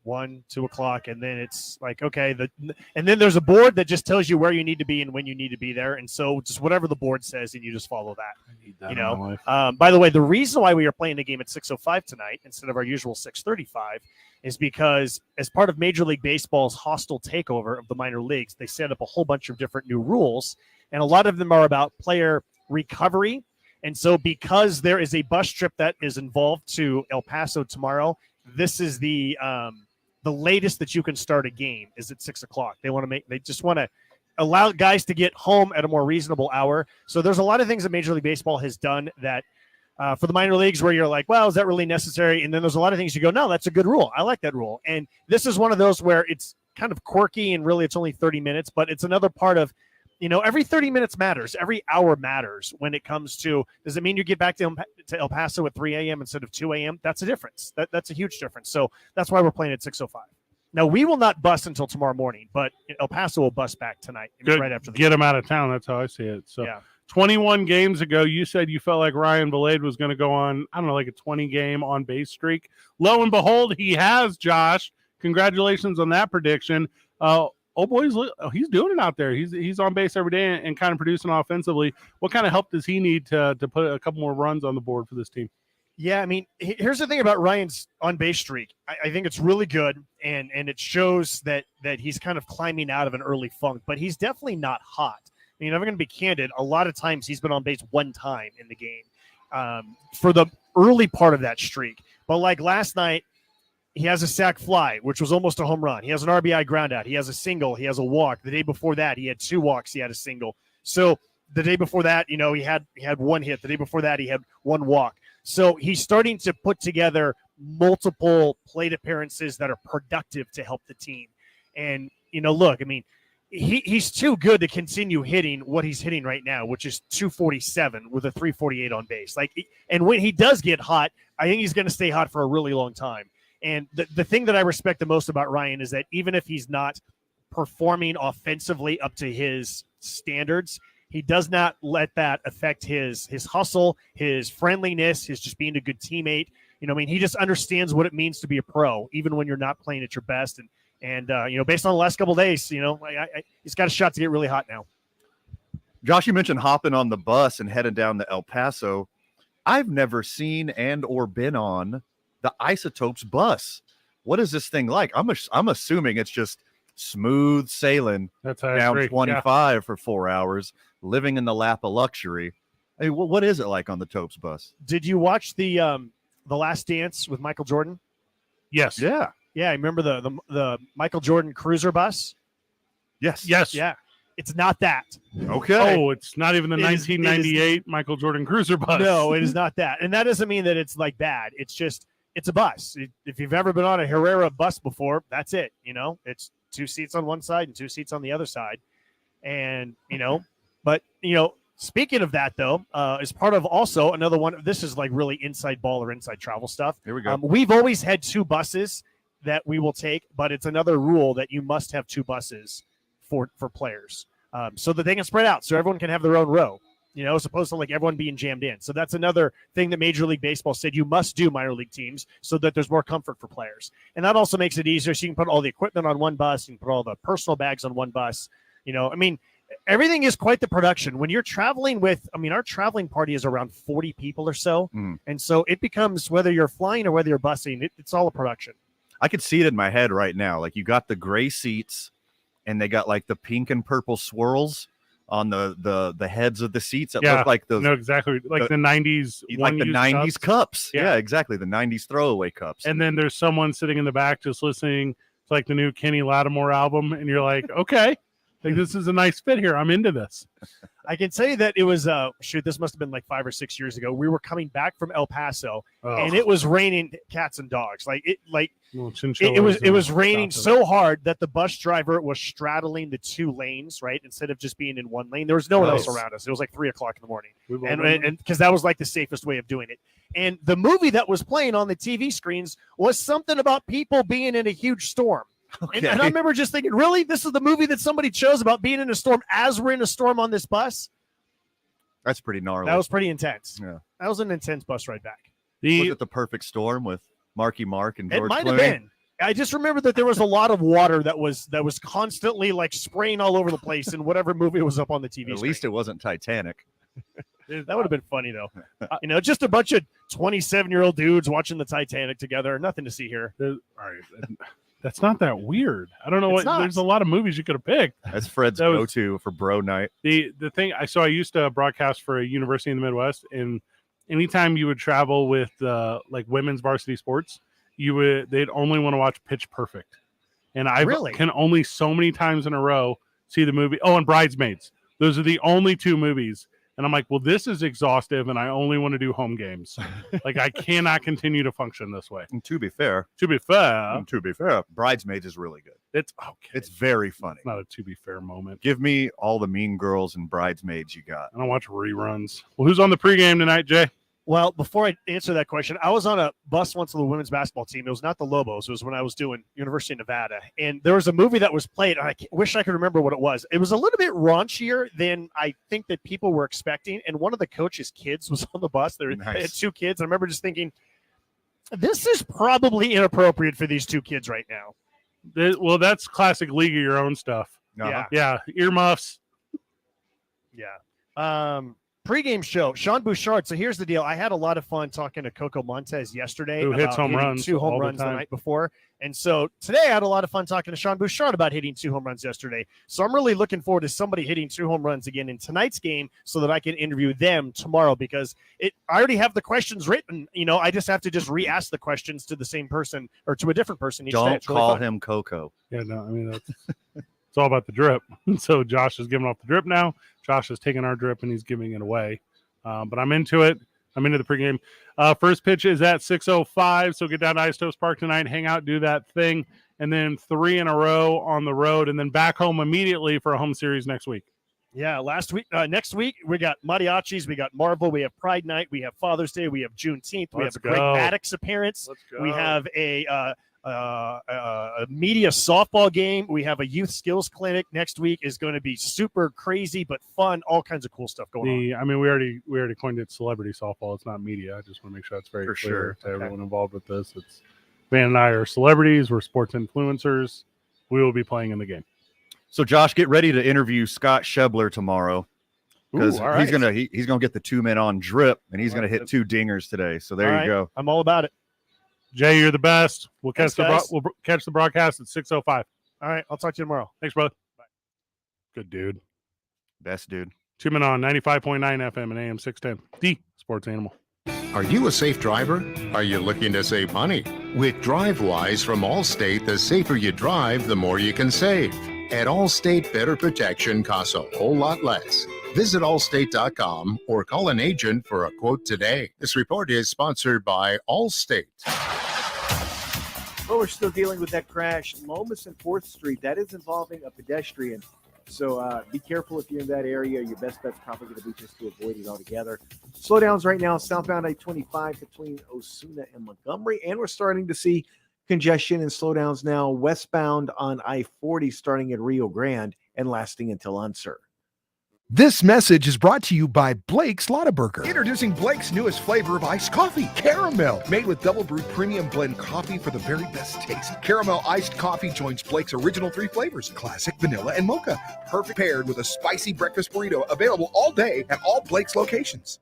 1, 2 o'clock. And then it's like, okay, and then there's a board that just tells you where you need to be and when you need to be there. And so just whatever the board says, and you just follow that. I need that in my life. By the way, the reason why we are playing the game at 6:05 tonight instead of our usual 6:35 is because as part of Major League Baseball's hostile takeover of the minor leagues, they set up a whole bunch of different new rules. And a lot of them are about player recovery. And so because there is a bus trip that is involved to El Paso tomorrow, this is the latest that you can start a game is at 6 o'clock. They just want to allow guys to get home at a more reasonable hour. So there's a lot of things that Major League Baseball has done that for the minor leagues where you're like, well, is that really necessary? And then there's a lot of things you go, no, that's a good rule. I like that rule. And this is one of those where it's kind of quirky and really it's only 30 minutes, but it's another part of, every 30 minutes matters. Every hour matters when it comes to, does it mean you get back to El Paso at 3 a.m. instead of 2 a.m.? That's a difference. That's a huge difference. So that's why we're playing at 6:05. Now, we will not bus until tomorrow morning, but El Paso will bus back tonight. Good. Right after the Get them out of town. That's how I see it. So 21 games ago, you said you felt like Ryan Valade was going to go on, I don't know, like a 20-game on-base streak. Lo and behold, he has, Josh. Congratulations on that prediction. Boys, he's doing it out there. He's on base every day and kind of producing offensively. What kind of help does he need to put a couple more runs on the board for this team? Yeah, I mean, here's the thing about Ryan's on-base streak. I think it's really good, and it shows that he's kind of climbing out of an early funk, but he's definitely not hot. I mean, I'm going to be candid. A lot of times he's been on base one time in the game for the early part of that streak. But like last night, he has a sac fly, which was almost a home run. He has an RBI ground out. He has a single. He has a walk. The day before that, he had 2 walks. He had a single. So the day before that, he had one hit. The day before that, he had one walk. So he's starting to put together multiple plate appearances that are productive to help the team. And, look, I mean, he's too good to continue hitting what he's hitting right now, which is 247 with a 348 on base. And when he does get hot, I think he's going to stay hot for a really long time. And the thing that I respect the most about Ryan is that even if he's not performing offensively up to his standards, he does not let that affect his hustle, his friendliness, his just being a good teammate. He just understands what it means to be a pro, even when you're not playing at your best. And based on the last couple of days, he's got a shot to get really hot now. Josh, you mentioned hopping on the bus and heading down to El Paso. I've never seen and or been on the Isotopes bus. What is this thing like? I'm assuming it's just smooth sailing down 25 for 4 hours, living in the lap of luxury. I mean, what is it like on the Topes bus? Did you watch the Last Dance with Michael Jordan? Yes. Yeah. Yeah, I remember the Michael Jordan cruiser bus. Yes. Yeah. It's not that. Okay. Oh, it's not even the 1998 Michael Jordan cruiser bus. No, it is not that. And that doesn't mean that it's bad. It's just, it's a bus. If you've ever been on a Herrera bus before, that's it. It's 2 seats on one side and 2 seats on the other side. And, but, speaking of that, though, as part of also another one, this is like really inside ball or inside travel stuff. Here we go. We've always had 2 buses that we will take, but it's another rule that you must have 2 buses for players so that they can spread out so everyone can have their own row, as opposed to everyone being jammed in. So that's another thing that Major League Baseball said you must do, minor league teams, so that there's more comfort for players. And that also makes it easier. So you can put all the equipment on one bus, you can put all the personal bags on one bus. Everything is quite the production. When you're traveling with, our traveling party is around 40 people or so. And so it becomes, whether you're flying or whether you're busing, it's all a production. I could see it in my head right now. Like, you got the gray seats and they got the pink and purple swirls on the heads of the seats that look like those. No, exactly. Like the 90s. Like the 90s cups. Yeah, exactly. The 90s throwaway cups. And then there's someone sitting in the back just listening to the new Kenny Lattimore album. And you're like, okay, this is a nice fit here. I'm into this. I can tell you that it was this must have been 5 or 6 years ago. We were coming back from El Paso and it was raining cats and dogs. It was raining so hard that the bus driver was straddling the 2 lanes, right? Instead of just being in one lane. There was no one else around us. It was 3 o'clock in the morning. And because that was the safest way of doing it. And the movie that was playing on the TV screens was something about people being in a huge storm. Okay. And I remember just thinking, really? This is the movie that somebody chose about being in a storm as we're in a storm on this bus? That's pretty gnarly. That was pretty intense. Yeah. That was an intense bus ride back. Was it The Perfect Storm with Marky Mark and George Clooney? It might have been. I just remember that there was a lot of water that was constantly spraying all over the place in whatever movie was up on the TV. At least it wasn't Titanic. That would have been funny, though. Just a bunch of 27-year-old dudes watching the Titanic together. Nothing to see here. All right. That's not that weird. I don't know there's a lot of movies you could have picked. That's Fred's go-to for bro night. The thing I used to broadcast for a university in the Midwest, and anytime you would travel with women's varsity sports, they'd only want to watch Pitch Perfect. And I can only so many times in a row see the movie. Oh, and Bridesmaids. Those are the only 2 movies. And I'm like, well, this is exhaustive, and I only want to do home games. I cannot continue to function this way. And to be fair, Bridesmaids is really good. It's okay. It's very funny. It's not a to be fair moment. Give me all the Mean Girls and Bridesmaids you got. I don't watch reruns. Well, who's on the pregame tonight, Jay? Well, before I answer that question, I was on a bus once with the women's basketball team. It was not the Lobos. It was when I was doing University of Nevada. And there was a movie that was played. I wish I could remember what it was. It was a little bit raunchier than I think that people were expecting. And one of the coach's kids was on the bus. They had 2 kids. I remember just thinking, this is probably inappropriate for these 2 kids right now. Well, that's classic League of Your Own stuff. Uh-huh. Yeah. Earmuffs. Yeah. Pregame show, Sean Bouchard. So here's the deal. I had a lot of fun talking to Coco Montez yesterday. Who hits home runs 2 home runs the night before. And so today I had a lot of fun talking to Sean Bouchard about hitting 2 home runs yesterday. So I'm really looking forward to somebody hitting 2 home runs again in tonight's game so that I can interview them tomorrow because I already have the questions written. I just have to re-ask the questions to the same person or to a different person each day. Don't call him Coco. Yeah, no, I mean, It's all about the drip. So Josh is giving off the drip now. Josh is taking our drip and he's giving it away. But I'm into it. I'm into the pregame. First pitch is at 6:05. So get down to Ice Toast Park tonight, hang out, do that thing. And then 3 in a row on the road and then back home immediately for a home series next week. Yeah, next week, we got mariachis, we got Marvel, we have Pride Night, we have Father's Day, we have Juneteenth, we have a Greg Maddox appearance, we have a media softball game, we have a youth skills clinic. Next week is going to be super crazy but fun, all kinds of cool stuff going on. I mean, we already coined it celebrity softball. It's not media. I just want to make sure that's very clear to everyone involved with this. It's Van and I are celebrities. We're sports influencers. We will be playing in the game. So, Josh, get ready to interview Scott Shebler tomorrow because all right. he's gonna get the 2-men on drip and he's gonna hit 2 dingers today. So there you go. I'm all about it. Jay, you're the best. We'll catch Thanks, we'll catch the broadcast at 6:05. All right, I'll talk to you tomorrow. Thanks, brother. Bye. Good dude. Best dude. 2-men on 95.9 FM and AM 610. The Sports Animal. Are you a safe driver? Are you looking to save money? With DriveWise from Allstate, the safer you drive, the more you can save. At Allstate, better protection costs a whole lot less. Visit allstate.com or call an agent for a quote today. This report is sponsored by Allstate. Well, we're still dealing with that crash. Lomas and 4th Street, that is involving a pedestrian. So be careful if you're in that area. Your best bet's probably going to be just to avoid it altogether. Slowdowns right now, southbound I-25 between Osuna and Montgomery. And we're starting to see congestion and slowdowns now westbound on I-40 starting at Rio Grande and lasting until Unser. This message is brought to you by Blake's Lottaburger. Introducing Blake's newest flavor of iced coffee, caramel. Made with double brewed premium blend coffee for the very best taste. Caramel iced coffee joins Blake's original 3 flavors, classic, vanilla, and mocha. Perfect paired with a spicy breakfast burrito available all day at all Blake's locations.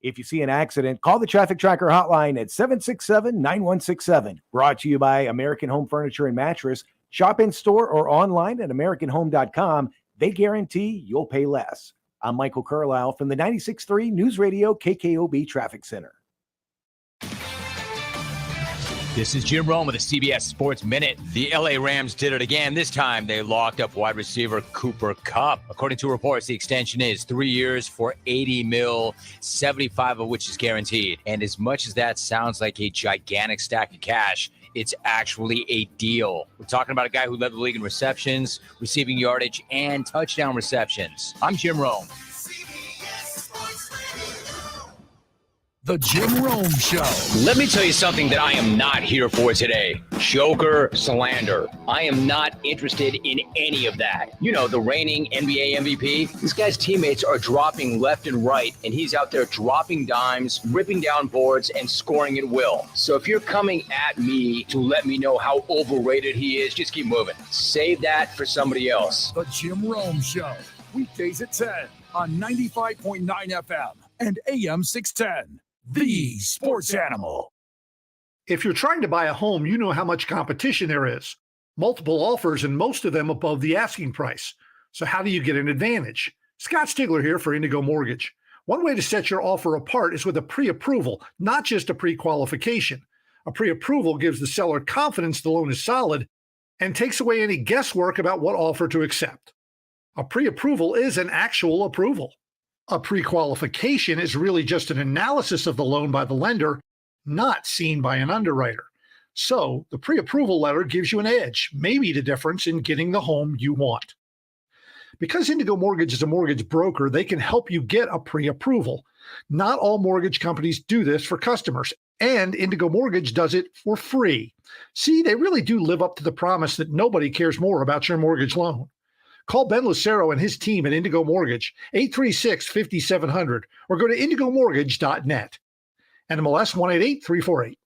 If you see an accident, call the Traffic Tracker hotline at 767-9167. Brought to you by American Home Furniture and Mattress. Shop in store or online at AmericanHome.com. They guarantee you'll pay less. I'm Michael Carlisle from the 96.3 News Radio KKOB Traffic Center. This is Jim Rome with the CBS Sports Minute. The LA Rams did it again. This time they locked up wide receiver Cooper Kupp. According to reports, the extension is 3 years for $80 million, 75 of which is guaranteed. And as much as that sounds like a gigantic stack of cash, it's actually a deal. We're talking about a guy who led the league in receptions, receiving yardage, and touchdown receptions. I'm Jim Rome. The Jim Rome Show. Let me tell you something that I am not here for today. Joker slander. I am not interested in any of that. You know, the reigning NBA MVP. This guy's teammates are dropping left and right, and he's out there dropping dimes, ripping down boards, and scoring at will. So if you're coming at me to let me know how overrated he is, just keep moving. Save that for somebody else. The Jim Rome Show. Weekdays at 10 on 95.9 FM and AM 610. The Sports Animal. If you're trying to buy a home, you know how much competition there is. Multiple offers and most of them above the asking price. So how do you get an advantage? Scott Stigler here for Indigo Mortgage. One way to set your offer apart is with a pre-approval, not just a pre-qualification. A pre-approval gives the seller confidence the loan is solid and takes away any guesswork about what offer to accept. A pre-approval is an actual approval. A pre-qualification is really just an analysis of the loan by the lender, not seen by an underwriter. So the pre-approval letter gives you an edge, maybe the difference in getting the home you want. Because Indigo Mortgage is a mortgage broker, they can help you get a pre-approval. Not all mortgage companies do this for customers, and Indigo Mortgage does it for free. See, they really do live up to the promise that nobody cares more about your mortgage loan. Call Ben Lucero and his team at Indigo Mortgage, 836-5700, or go to indigomortgage.net. NMLS 188348.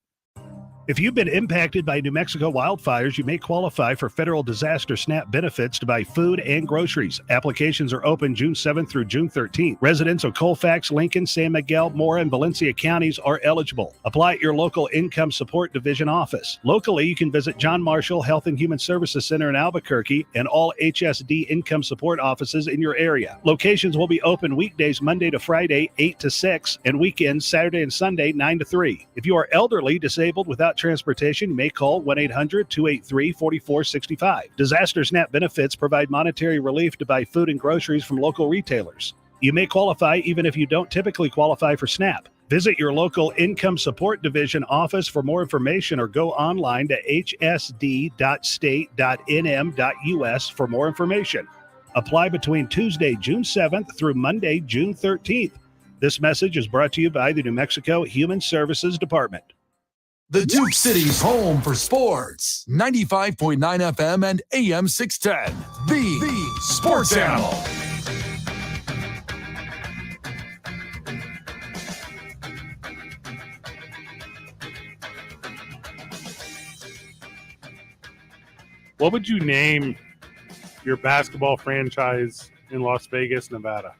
If you've been impacted by New Mexico wildfires, you may qualify for federal disaster SNAP benefits to buy food and groceries. Applications are open June 7th through June 13th. Residents of Colfax, Lincoln, San Miguel, Mora, and Valencia counties are eligible. Apply at your local Income Support Division office. Locally, you can visit John Marshall Health and Human Services Center in Albuquerque and all HSD Income Support offices in your area. Locations will be open weekdays Monday to Friday, 8 to 6, and weekends Saturday and Sunday, 9 to 3. If you are elderly, disabled, without about transportation, you may call 1-800-283-4465. Disaster SNAP benefits provide monetary relief to buy food and groceries from local retailers. You may qualify even if you don't typically qualify for SNAP. Visit your local Income Support Division office for more information or go online to hsd.state.nm.us for more information. Apply between Tuesday, June 7th through Monday, June 13th. This message is brought to you by the New Mexico Human Services Department. The Duke City's home for sports. 95.9 FM and AM 610. The Sports Animal. What would you name your basketball franchise in Las Vegas, Nevada?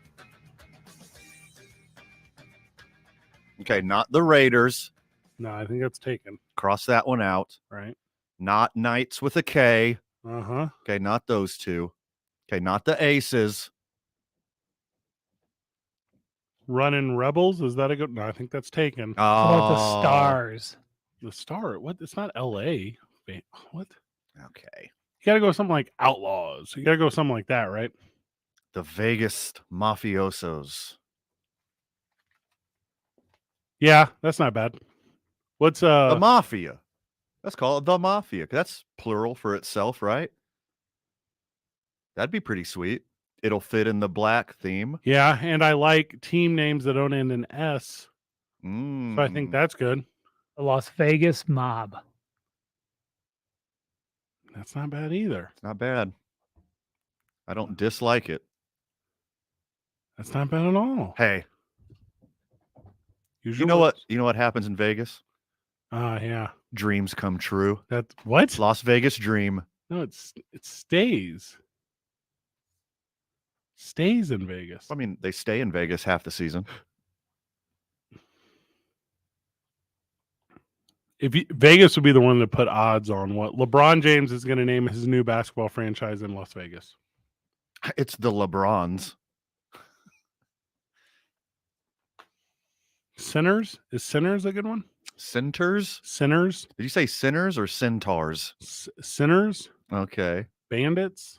Okay, not the Raiders. No, I think that's taken. Cross that one out. Right. Not Knights with a K. Uh-huh. Okay, not those two. Okay, not the Aces. Running Rebels? Is that a good? No, I think that's taken. Oh. How about the Stars? The Star? What? It's not L.A. What? Okay. You got to go something like Outlaws. You got to go something like that, right? The Vegas Mafiosos. Yeah, that's not bad. What's The Mafia. Let's call it the Mafia. That's plural for itself, right? That'd be pretty sweet. It'll fit in the black theme. Yeah, and I like team names that don't end in S. So I think that's good. The Las Vegas Mob. That's not bad either. Not bad. I don't dislike it. That's not bad at all. Hey. Use You know what? You know what happens in Vegas? Yeah. Dreams come true. That's what? Las Vegas Dream. No, it stays. Stays in Vegas. I mean, they stay in Vegas half the season. Vegas would be the one to put odds on what LeBron James is going to name his new basketball franchise in Las Vegas. It's the LeBrons. Sinners? Is Sinners a good one? Centers? Sinners? Did you say sinners or centaurs? Sinners? Okay. Bandits?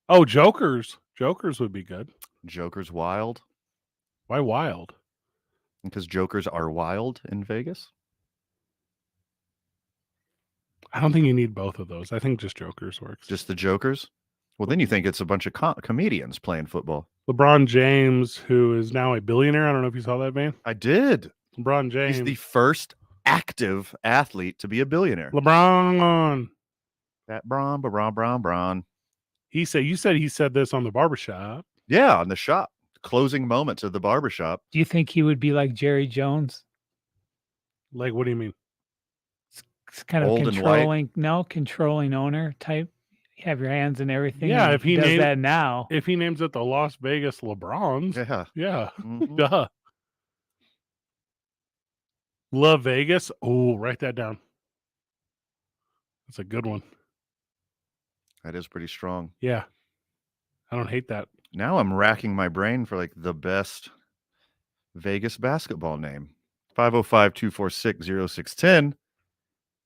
Oh, Jokers. Jokers would be good. Joker's wild. Why wild? Because Jokers are wild in Vegas. I don't think you need both of those. I think just Jokers works. Just the Jokers? Well, then you think it's a bunch of comedians playing football. LeBron James, who is now a billionaire. I don't know if you saw that, man. I did. LeBron James. He's the first active athlete to be a billionaire. LeBron. That Bron. You said he said this on the barbershop. Yeah, on the shop. Closing moments of the barbershop. Do you think he would be like Jerry Jones? Like, what do you mean? It's kind of Old and controlling owner type. You have your hands in everything. Yeah, and if he does named, that now. If he names it the Las Vegas LeBrons. Yeah. Yeah. Mhm. Duh. La Vegas. Oh, write that down. That's a good one. That is pretty strong. Yeah. I don't hate that. Now I'm racking my brain for like the best Vegas basketball name. 505-246-0610.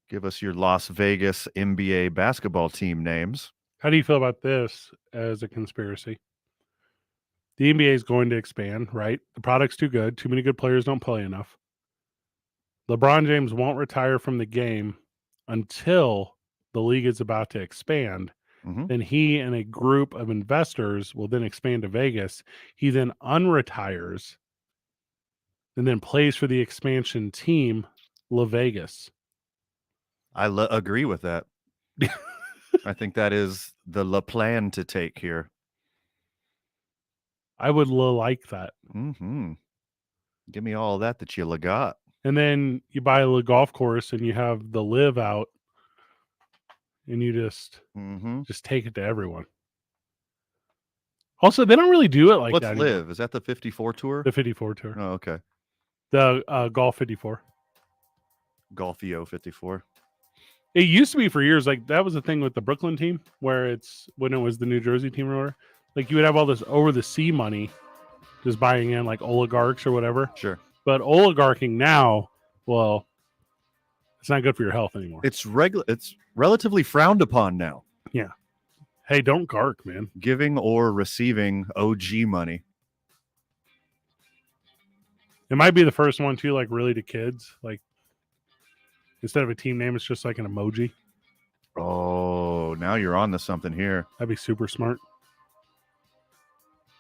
Give us your Las Vegas NBA basketball team names. How do you feel about this as a conspiracy? The NBA is going to expand, right? The product's too good. Too many good players don't play enough. LeBron James won't retire from the game until the league is about to expand. Mm-hmm. Then he and a group of investors will then expand to Vegas. He then unretires and then plays for the expansion team, La Vegas. I agree with that. I think that is the plan to take here. I would like that. Mm-hmm. Give me all that you got. And then you buy a golf course and you have the live out and you just take it to everyone. Also, they don't really do it like What's that. live? Anymore. Is that the 54 tour? The 54 tour. Oh, okay. The Golf 54. Golfio 54. It used to be for years. Like that was the thing with the Brooklyn team where it's when it was the New Jersey team or whatever. Like you would have all this over the sea money just buying in like oligarchs or whatever. Sure. But oligarching now Well, it's not good for your health anymore. It's relatively frowned upon now. Yeah. Hey, don't gark, man. Giving or receiving OG money. It might be the first one too, like really to kids. Like instead of a team name, it's just like an emoji. Oh, now you're on to something here. That'd be super smart.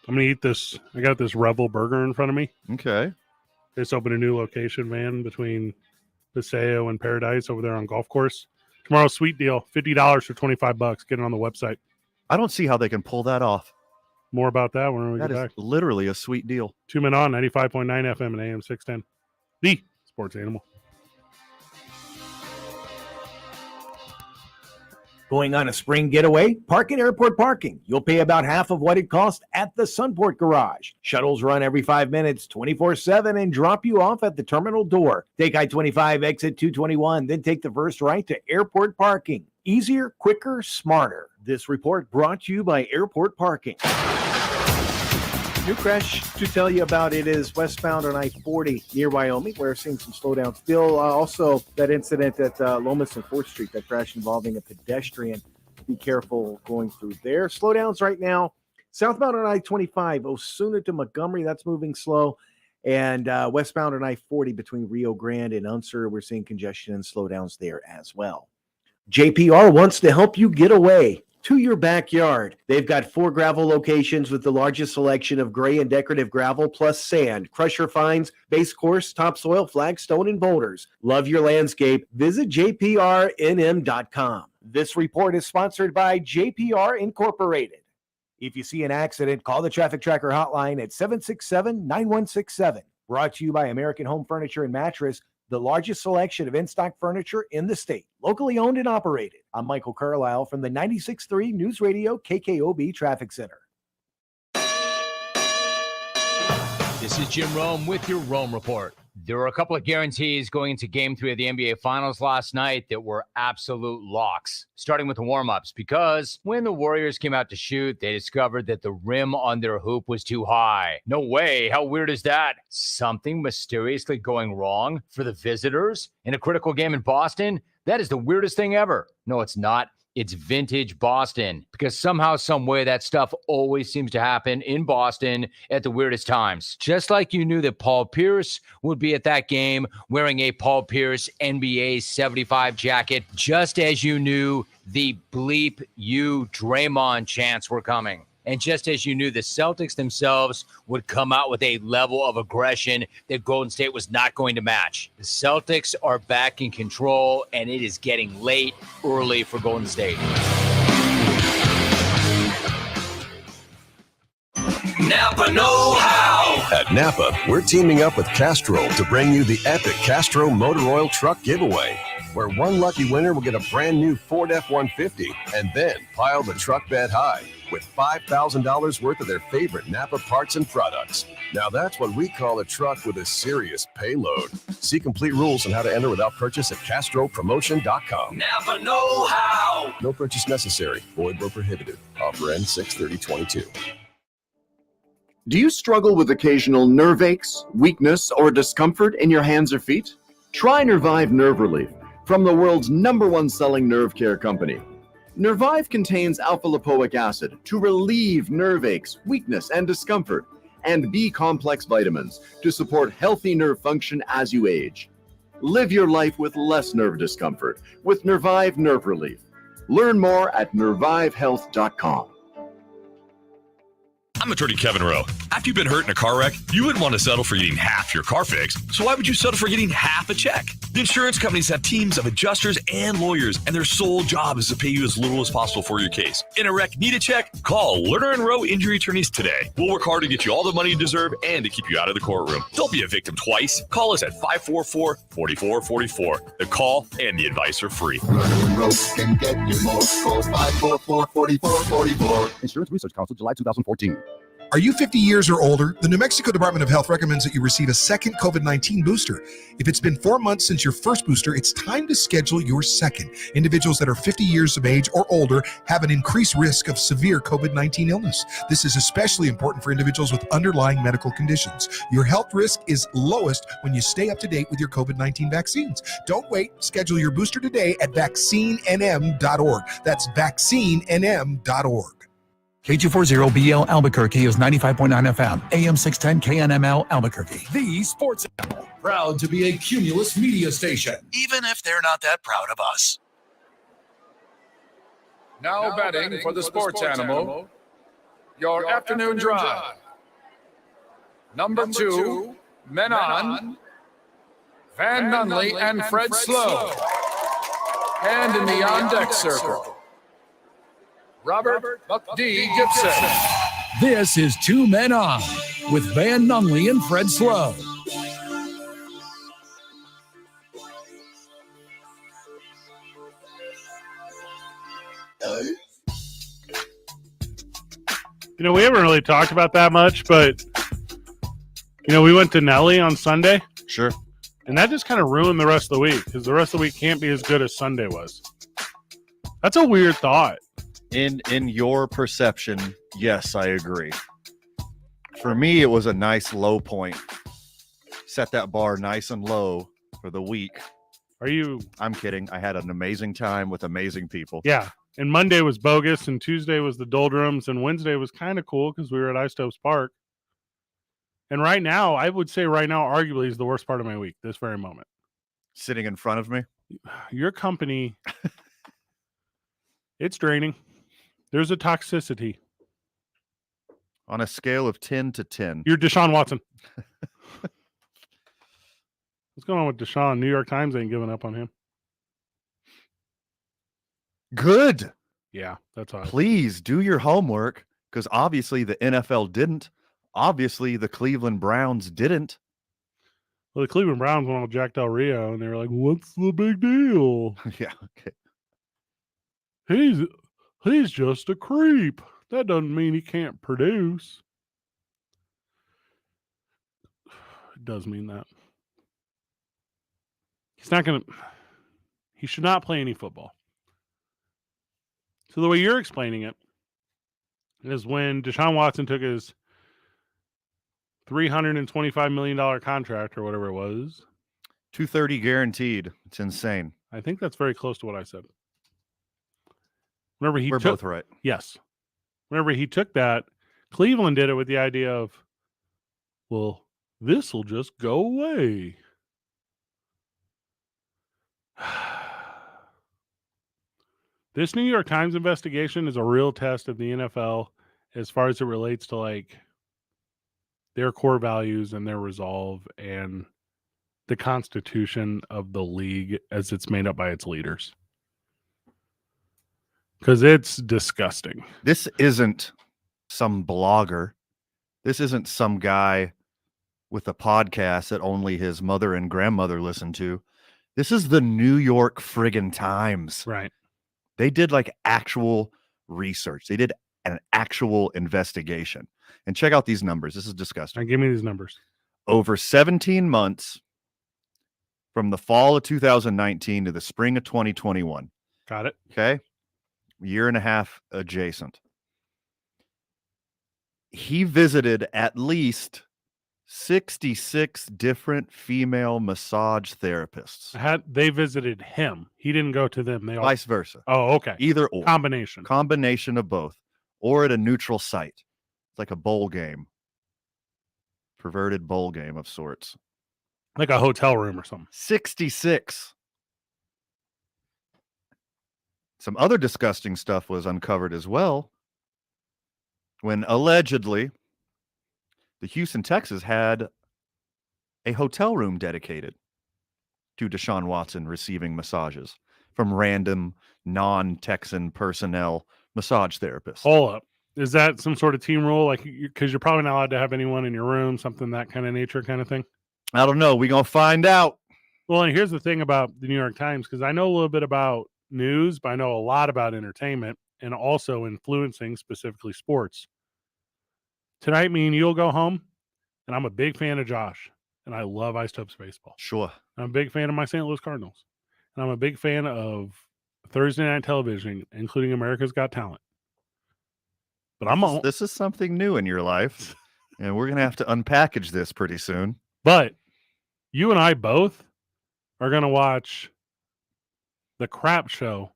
I'm gonna eat this. I got this Rebel burger in front of me. Okay. They just opened a new location, man, between Paseo and Paradise over there on Golf Course. Tomorrow's sweet deal, $50 for $25. Get it on the website. I don't see how they can pull that off. More about that when we That get is back. literally a sweet deal. 2 Men On, 95.9 FM and AM 610. The Sports Animal. Going on a spring getaway? Park at airport parking. You'll pay about half of what it costs at the Sunport Garage. Shuttles run every 5 minutes, 24/7, and drop you off at the terminal door. Take I-25, exit 221, then take the first right to airport parking. Easier, quicker, smarter. This report brought to you by Airport Parking. New crash to tell you about it is westbound on I-40 near Wyoming. We're seeing some slowdowns still. Also, that incident at Lomas and 4th Street, that crash involving a pedestrian. Be careful going through there. Slowdowns right now. Southbound on I-25, Osuna to Montgomery, that's moving slow. And westbound on I-40 between Rio Grande and Unser, we're seeing congestion and slowdowns there as well. JPR wants to help you get away to your backyard. They've got 4 gravel locations with the largest selection of gray and decorative gravel plus sand, crusher fines, base course, topsoil, flagstone, and boulders. Love your landscape. Visit jprnm.com. This report is sponsored by JPR Incorporated. If you see an accident, call the Traffic Tracker hotline at 767-9167. Brought to you by American Home Furniture and Mattress, the largest selection of in-stock furniture in the state. Locally owned and operated. I'm Michael Carlisle from the 96.3 News Radio KKOB Traffic Center. This is Jim Rome with your Rome Report. There were a couple of guarantees going into Game 3 of the NBA Finals last night that were absolute locks, starting with the warm-ups, because when the Warriors came out to shoot, they discovered that the rim on their hoop was too high. No way. How weird is that? Something mysteriously going wrong for the visitors in a critical game in Boston? That is the weirdest thing ever. No, it's not. It's vintage Boston, because somehow, some way, that stuff always seems to happen in Boston at the weirdest times. Just like you knew that Paul Pierce would be at that game wearing a Paul Pierce NBA 75 jacket, just as you knew the bleep you Draymond chants were coming. And just as you knew the Celtics themselves would come out with a level of aggression that Golden State was not going to match. The Celtics are back in control, and it is getting late early for Golden State. Napa know-how. At Napa, we're teaming up with Castrol to bring you the epic Castro Motor Oil Truck Giveaway, where one lucky winner will get a brand new Ford F-150 and then pile the truck bed high with $5,000 worth of their favorite Napa parts and products. Now that's what we call a truck with a serious payload. See complete rules on how to enter without purchase at CastroPromotion.com. Napa know-how. No purchase necessary. Void where prohibited. Offer ends 6/30/22. Do you struggle with occasional nerve aches, weakness, or discomfort in your hands or feet? Try Nervive Nerve Relief from the world's #1 selling nerve care company. Nervive contains alpha-lipoic acid to relieve nerve aches, weakness, and discomfort, and B-complex vitamins to support healthy nerve function as you age. Live your life with less nerve discomfort with Nervive Nerve Relief. Learn more at nervivehealth.com. I'm attorney Kevin Rowe. After you've been hurt in a car wreck, you wouldn't want to settle for getting half your car fixed. So why would you settle for getting half a check? The insurance companies have teams of adjusters and lawyers, and their sole job is to pay you as little as possible for your case. In a wreck, need a check? Call Lerner & Rowe Injury Attorneys today. We'll work hard to get you all the money you deserve and to keep you out of the courtroom. Don't be a victim twice. Call us at 544-4444. The call and the advice are free. Lerner & Rowe can get you more. Call 544-4444. Insurance Research Council, July 2014. Are you 50 years or older? The New Mexico Department of Health recommends that you receive a second COVID-19 booster. If it's been 4 months since your first booster, it's time to schedule your second. Individuals that are 50 years of age or older have an increased risk of severe COVID-19 illness. This is especially important for individuals with underlying medical conditions. Your health risk is lowest when you stay up to date with your COVID-19 vaccines. Don't wait. Schedule your booster today at vaccinenm.org. That's vaccinenm.org. K240BL Albuquerque is 95.9 FM, AM 610 KNML Albuquerque. The Sports Animal, proud to be a Cumulus media station, even if they're not that proud of us. Now betting for the Sports Animal, your afternoon drive. Number 2, Men On, Van Nunley and Fred Slow. And in the on-deck circle, Robert Buck D. Gibson. This is Two Men On with Van Nunley and Fred Slow. We haven't really talked about that much, but we went to Nelly on Sunday. Sure. And that just kind of ruined the rest of the week because the rest of the week can't be as good as Sunday was. That's a weird thought. In your perception, yes, I agree. For me, it was a nice low point. Set that bar nice and low for the week. I'm kidding. I had an amazing time with amazing people. Yeah. And Monday was bogus, and Tuesday was the doldrums, and Wednesday was kind of cool because we were at Istopes Park. And right now, I would say arguably is the worst part of my week, this very moment. Sitting in front of me? Your company, it's draining. There's a toxicity. On a scale of 10 to 10. You're DeShaun Watson. What's going on with DeShaun? New York Times ain't giving up on him. Good. Yeah, that's all. Please do your homework, because obviously the NFL didn't. Obviously the Cleveland Browns didn't. Well, the Cleveland Browns went on Jack Del Rio, and they were like, what's the big deal? Yeah, okay. He's just a creep. That doesn't mean he can't produce. It does mean that. He should not play any football. So the way you're explaining it is when DeShaun Watson took his $325 million contract or whatever it was. $230 guaranteed. It's insane. I think that's very close to what I said. We're both right. Yes. Whenever he took that, Cleveland did it with the idea of, well, this will just go away. This New York Times investigation is a real test of the NFL as far as it relates to their core values and their resolve and the constitution of the league as it's made up by its leaders. Because it's disgusting. This isn't some blogger. This isn't some guy with a podcast that only his mother and grandmother listen to. This is the New York friggin' Times. Right. They did actual research. They did an actual investigation. And check out these numbers. This is disgusting. Give me these numbers. Over 17 months from the fall of 2019 to the spring of 2021. Got it. Okay. Year and a half adjacent. He visited at least 66 different female massage therapists. They visited him. He didn't go to them. Vice versa. Oh, okay. Either or. Combination of both. Or at a neutral site. It's like a bowl game. Perverted bowl game of sorts. Like a hotel room or something. 66. Some other disgusting stuff was uncovered as well when allegedly the Houston Texans had a hotel room dedicated to DeShaun Watson receiving massages from random non-Texan personnel massage therapists. Hold up. Is that some sort of team rule? Because you're probably not allowed to have anyone in your room, something that kind of nature kind of thing? I don't know. We're going to find out. Well, and here's the thing about the New York Times, because I know a little bit about news, but I know a lot about entertainment and also influencing specifically sports. Tonight, me and you'll go home, and I'm a big fan of Josh, and I love Isotopes baseball. Sure. I'm a big fan of my St. Louis Cardinals, and I'm a big fan of Thursday night television, including America's Got Talent. But this is something new in your life, and we're gonna have to unpackage this pretty soon. But you and I both are going to watch the crap show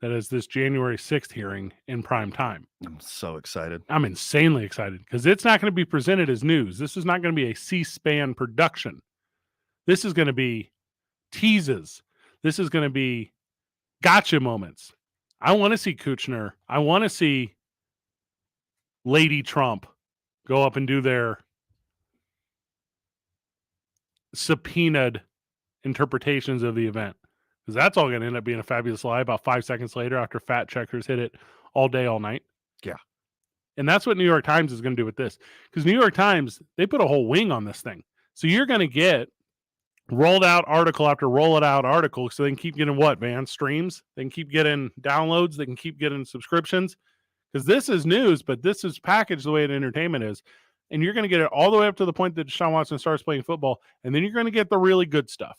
that is this January 6th hearing in prime time. I'm so excited. I'm insanely excited because it's not going to be presented as news. This is not going to be a C-SPAN production. This is going to be teases. This is going to be gotcha moments. I want to see Kuchner. I want to see Lady Trump go up and do their subpoenaed interpretations of the event, because that's all going to end up being a fabulous lie about 5 seconds later after fact checkers hit it all day, all night. Yeah. And that's what New York Times is going to do with this, because New York Times, they put a whole wing on this thing. So you're going to get rolled out article after rolled out article, so they can keep getting what, Van? Streams? They can keep getting downloads. They can keep getting subscriptions, because this is news, but this is packaged the way that entertainment is. And you're going to get it all the way up to the point that DeShaun Watson starts playing football, and then you're going to get the really good stuff.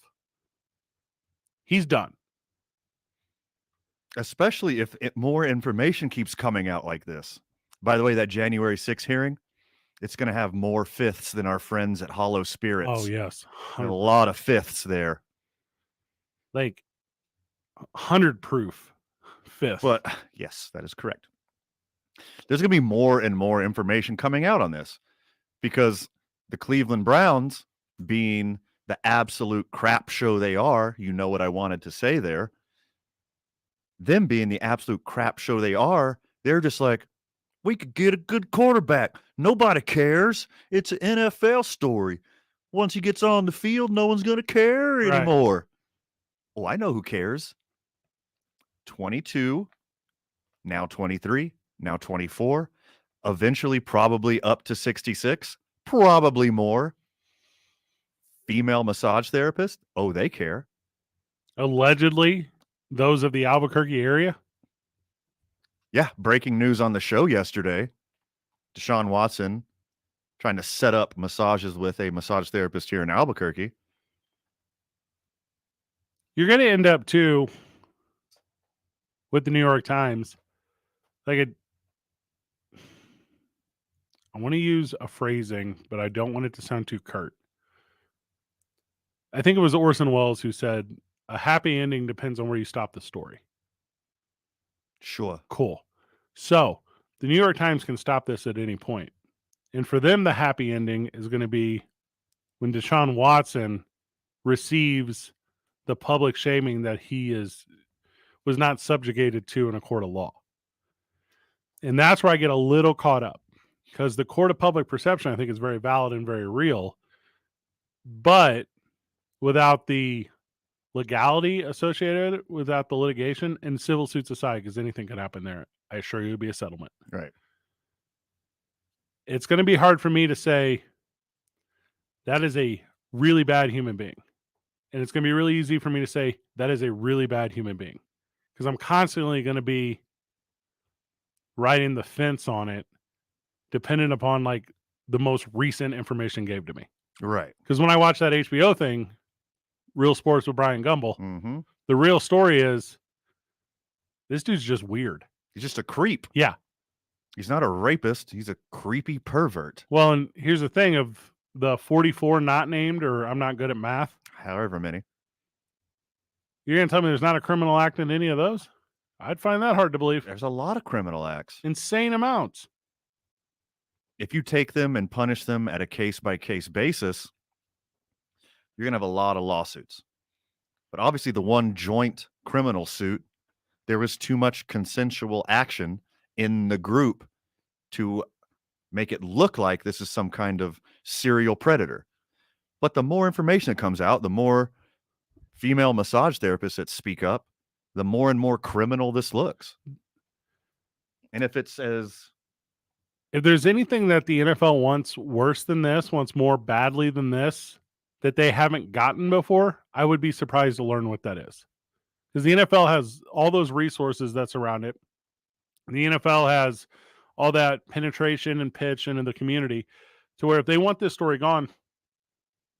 He's done. Especially if more information keeps coming out like this. By the way, that January 6th hearing, it's going to have more fifths than our friends at Hollow Spirits. Oh, yes. A lot of fifths there. Like 100 proof fifth. But yes, that is correct. There's going to be more and more information coming out on this, because the Cleveland Browns, being the absolute crap show they are, you know what I wanted to say there, them being the absolute crap show they are, they're just like, we could get a good quarterback. Nobody cares. It's an NFL story. Once he gets on the field, no one's going to care anymore. Right. Oh, I know who cares. 22, now 23, now 24, eventually probably up to 66, probably more. Female massage therapist. Oh, they care. Allegedly, those of the Albuquerque area. Yeah, breaking news on the show yesterday. DeShaun Watson trying to set up massages with a massage therapist here in Albuquerque. You're going to end up, too, with the New York Times. I want to use a phrasing, but I don't want it to sound too curt. I think it was Orson Welles who said, a happy ending depends on where you stop the story. Sure. Cool. So the New York Times can stop this at any point. And for them, the happy ending is going to be when DeShaun Watson receives the public shaming that he was not subjugated to in a court of law. And that's where I get a little caught up, because the court of public perception, I think, is very valid and very real. But without the legality associated, without the litigation, and civil suits aside, because anything could happen there, I assure you it'll be a settlement. Right. It's going to be hard for me to say that is a really bad human being. And it's going to be really easy for me to say that is a really bad human being, because I'm constantly going to be riding the fence on it, dependent upon like the most recent information gave to me. Right. Because when I watch that HBO thing, Real Sports with Brian Gumbel, mm-hmm. the real story is this dude's just weird. He's just a creep. Yeah. He's not a rapist. He's a creepy pervert. Well, and here's the thing of the 44 not named, or I'm not good at math. However many. You're going to tell me there's not a criminal act in any of those? I'd find that hard to believe. There's a lot of criminal acts. Insane amounts. If you take them and punish them at a case-by-case basis, you're going to have a lot of lawsuits. But obviously the one joint criminal suit, there was too much consensual action in the group to make it look like this is some kind of serial predator. But the more information that comes out, the more female massage therapists that speak up, the more and more criminal this looks. And if there's anything that the NFL wants worse than this, wants more badly than this, that they haven't gotten before, I would be surprised to learn what that is. Because the NFL has all those resources that surround it. The NFL has all that penetration and pitch into the community, to where if they want this story gone,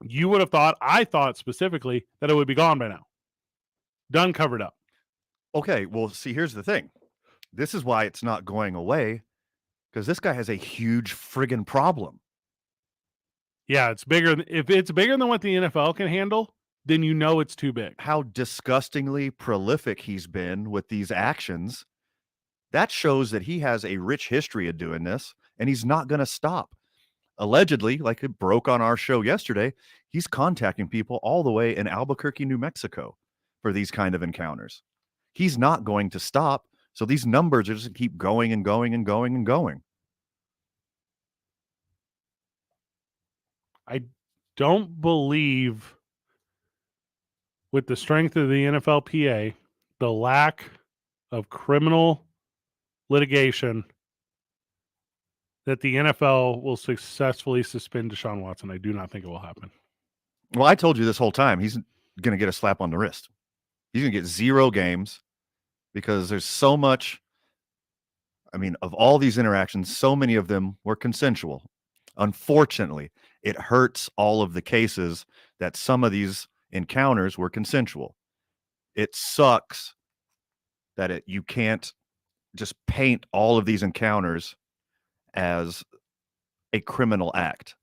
you would have thought, I thought specifically, that it would be gone by now. Done, covered up. Okay, well, see, here's the thing. This is why it's not going away, because this guy has a huge friggin' problem. Yeah, it's bigger. If it's bigger than what the NFL can handle, then you know it's too big. How disgustingly prolific he's been with these actions, that shows that he has a rich history of doing this, and he's not going to stop. Allegedly, like it broke on our show yesterday, he's contacting people all the way in Albuquerque, New Mexico for these kind of encounters. He's not going to stop. So these numbers are just keep going and going and going and going. I don't believe, with the strength of the NFLPA, the lack of criminal litigation, that the NFL will successfully suspend DeShaun Watson. I do not think it will happen. Well, I told you this whole time, he's going to get a slap on the wrist. He's going to get 0 games because there's so much. I mean, of all these interactions, so many of them were consensual. Unfortunately, it hurts all of the cases that some of these encounters were consensual. It sucks that you can't just paint all of these encounters as a criminal act.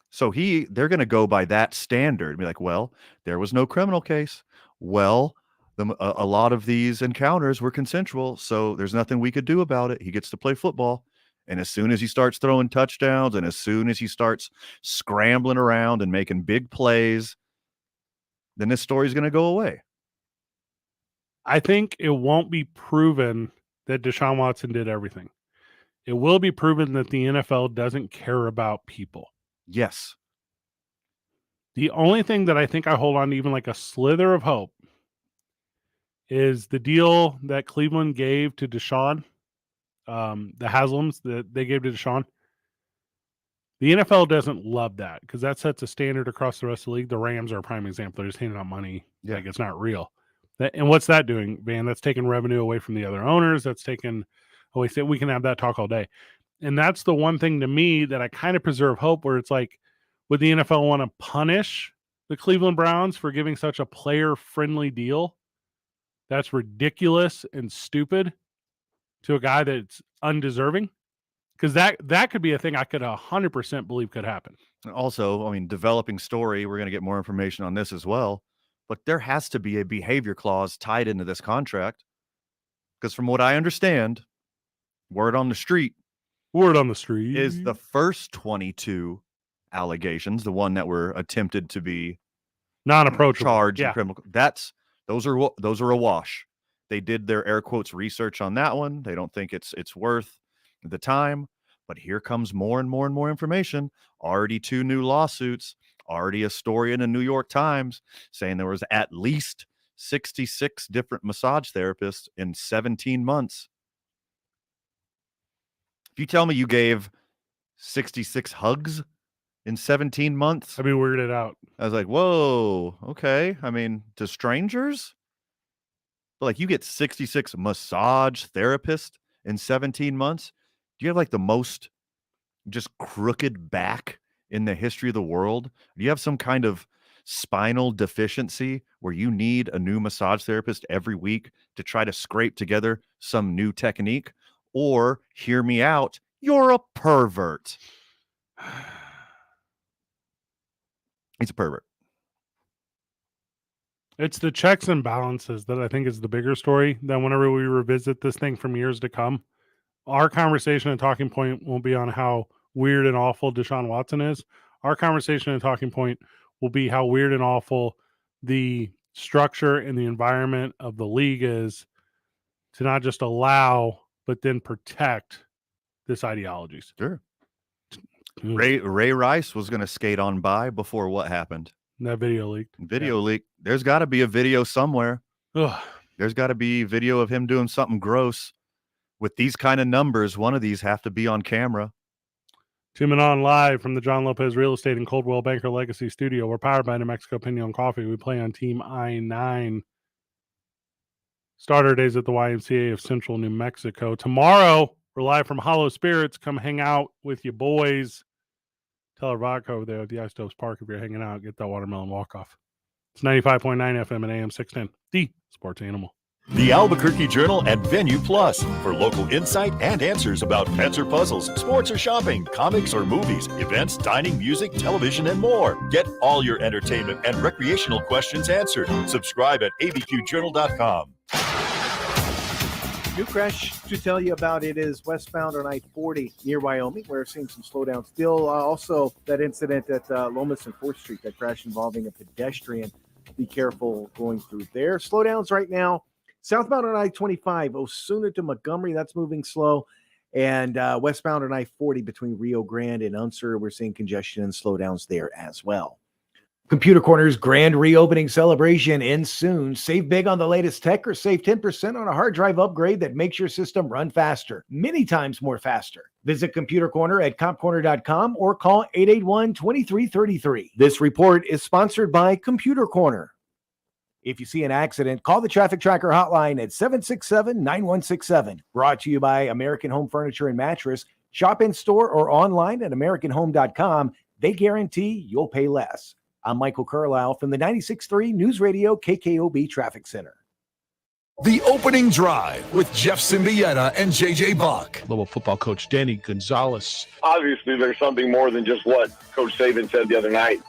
So they're going to go by that standard, be like, well, there was no criminal case. Well, a lot of these encounters were consensual, so there's nothing we could do about it. He gets to play football. And as soon as he starts throwing touchdowns and as soon as he starts scrambling around and making big plays, then this story's going to go away. I think it won't be proven that DeShaun Watson did everything. It will be proven that the NFL doesn't care about people. Yes. The only thing that I think I hold on to even like a slither of hope is the deal that Cleveland gave to DeShaun, the Haslams that they gave to DeShaun. The NFL doesn't love that because that sets a standard across the rest of the league. The Rams are a prime example. They're just handing out money like it's not real. And what's that doing, man? That's taking revenue away from the other owners. That's taking away. We can have that talk all day. And that's the one thing to me that I kind of preserve hope, where it's like, would the NFL want to punish the Cleveland Browns for giving such a player-friendly deal? That's ridiculous and stupid to a guy that's undeserving. Because that could be a thing I could 100% believe could happen. Also, I mean, developing story, we're going to get more information on this as well. But there has to be a behavior clause tied into this contract. Because from what I understand, word on the street is the first 22 allegations, the one that were attempted to be non-approachable, charged in criminal. Those are a wash. They did their air quotes research on that one. They don't think it's worth the time. But here comes more and more and more information. Already 2 new lawsuits. Already a story in the New York Times saying there was at least 66 different massage therapists in 17 months. If you tell me you gave 66 hugs in 17 months, I'd be weirded out. I was like, whoa, okay. I mean, to strangers? But like, you get 66 massage therapists in 17 months. Do you have like the most just crooked back in the history of the world? Do you have some kind of spinal deficiency where you need a new massage therapist every week to try to scrape together some new technique? Or, hear me out, you're a pervert. He's a pervert. It's the checks and balances that I think is the bigger story. That whenever we revisit this thing from years to come, our conversation and talking point won't be on how weird and awful DeShaun Watson is. Our conversation and talking point will be how weird and awful the structure and the environment of the league is to not just allow, but then protect this ideologies. Sure. Ray Rice was going to skate on by before what happened? That video leaked. Leaked. There's got to be a video somewhere. Ugh. There's got to be video of him doing something gross. With these kind of numbers, one of these have to be on camera. Tuning on live from the John Lopez Real Estate and Coldwell Banker Legacy Studio. We're powered by New Mexico Pinion Coffee. We play on Team I-9. Starter days at the YMCA of Central New Mexico. Tomorrow, We're live from Hollow Spirits. Come hang out with your boys. Tell our vodka over there at the Ice Stoves Park if you're hanging out. Get that watermelon walk-off. It's 95.9 FM and AM 610. The Sports Animal. The Albuquerque Journal and Venue Plus for local insight and answers about pets or puzzles, sports or shopping, comics or movies, events, dining, music, television, and more. Get all your entertainment and recreational questions answered. Subscribe at abqjournal.com. New crash to tell you about it is westbound on I-40 near Wyoming. We're seeing some slowdown still. Also, that incident at Lomas and 4th Street, that crash involving a pedestrian. Be careful going through there. Slowdowns right now. Southbound on I-25, Osuna to Montgomery, that's moving slow. And westbound on I-40 between Rio Grande and Unser, we're seeing congestion and slowdowns there as well. Computer Corner's grand reopening celebration ends soon. Save big on the latest tech or save 10% on a hard drive upgrade that makes your system run faster, many times more faster. Visit Computer Corner at compcorner.com or call 881-2333. This report is sponsored by Computer Corner. If you see an accident, call the Traffic Tracker hotline at 767-9167. Brought to you by American Home Furniture and Mattress. Shop in store or online at AmericanHome.com. They guarantee you'll pay less. I'm Michael Carlisle from the 96.3 News Radio KKOB Traffic Center. The Opening Drive with Jeff Symbieta and JJ Buck. Global football coach Danny Gonzalez. Obviously, there's something more than just what Coach Saban said the other night.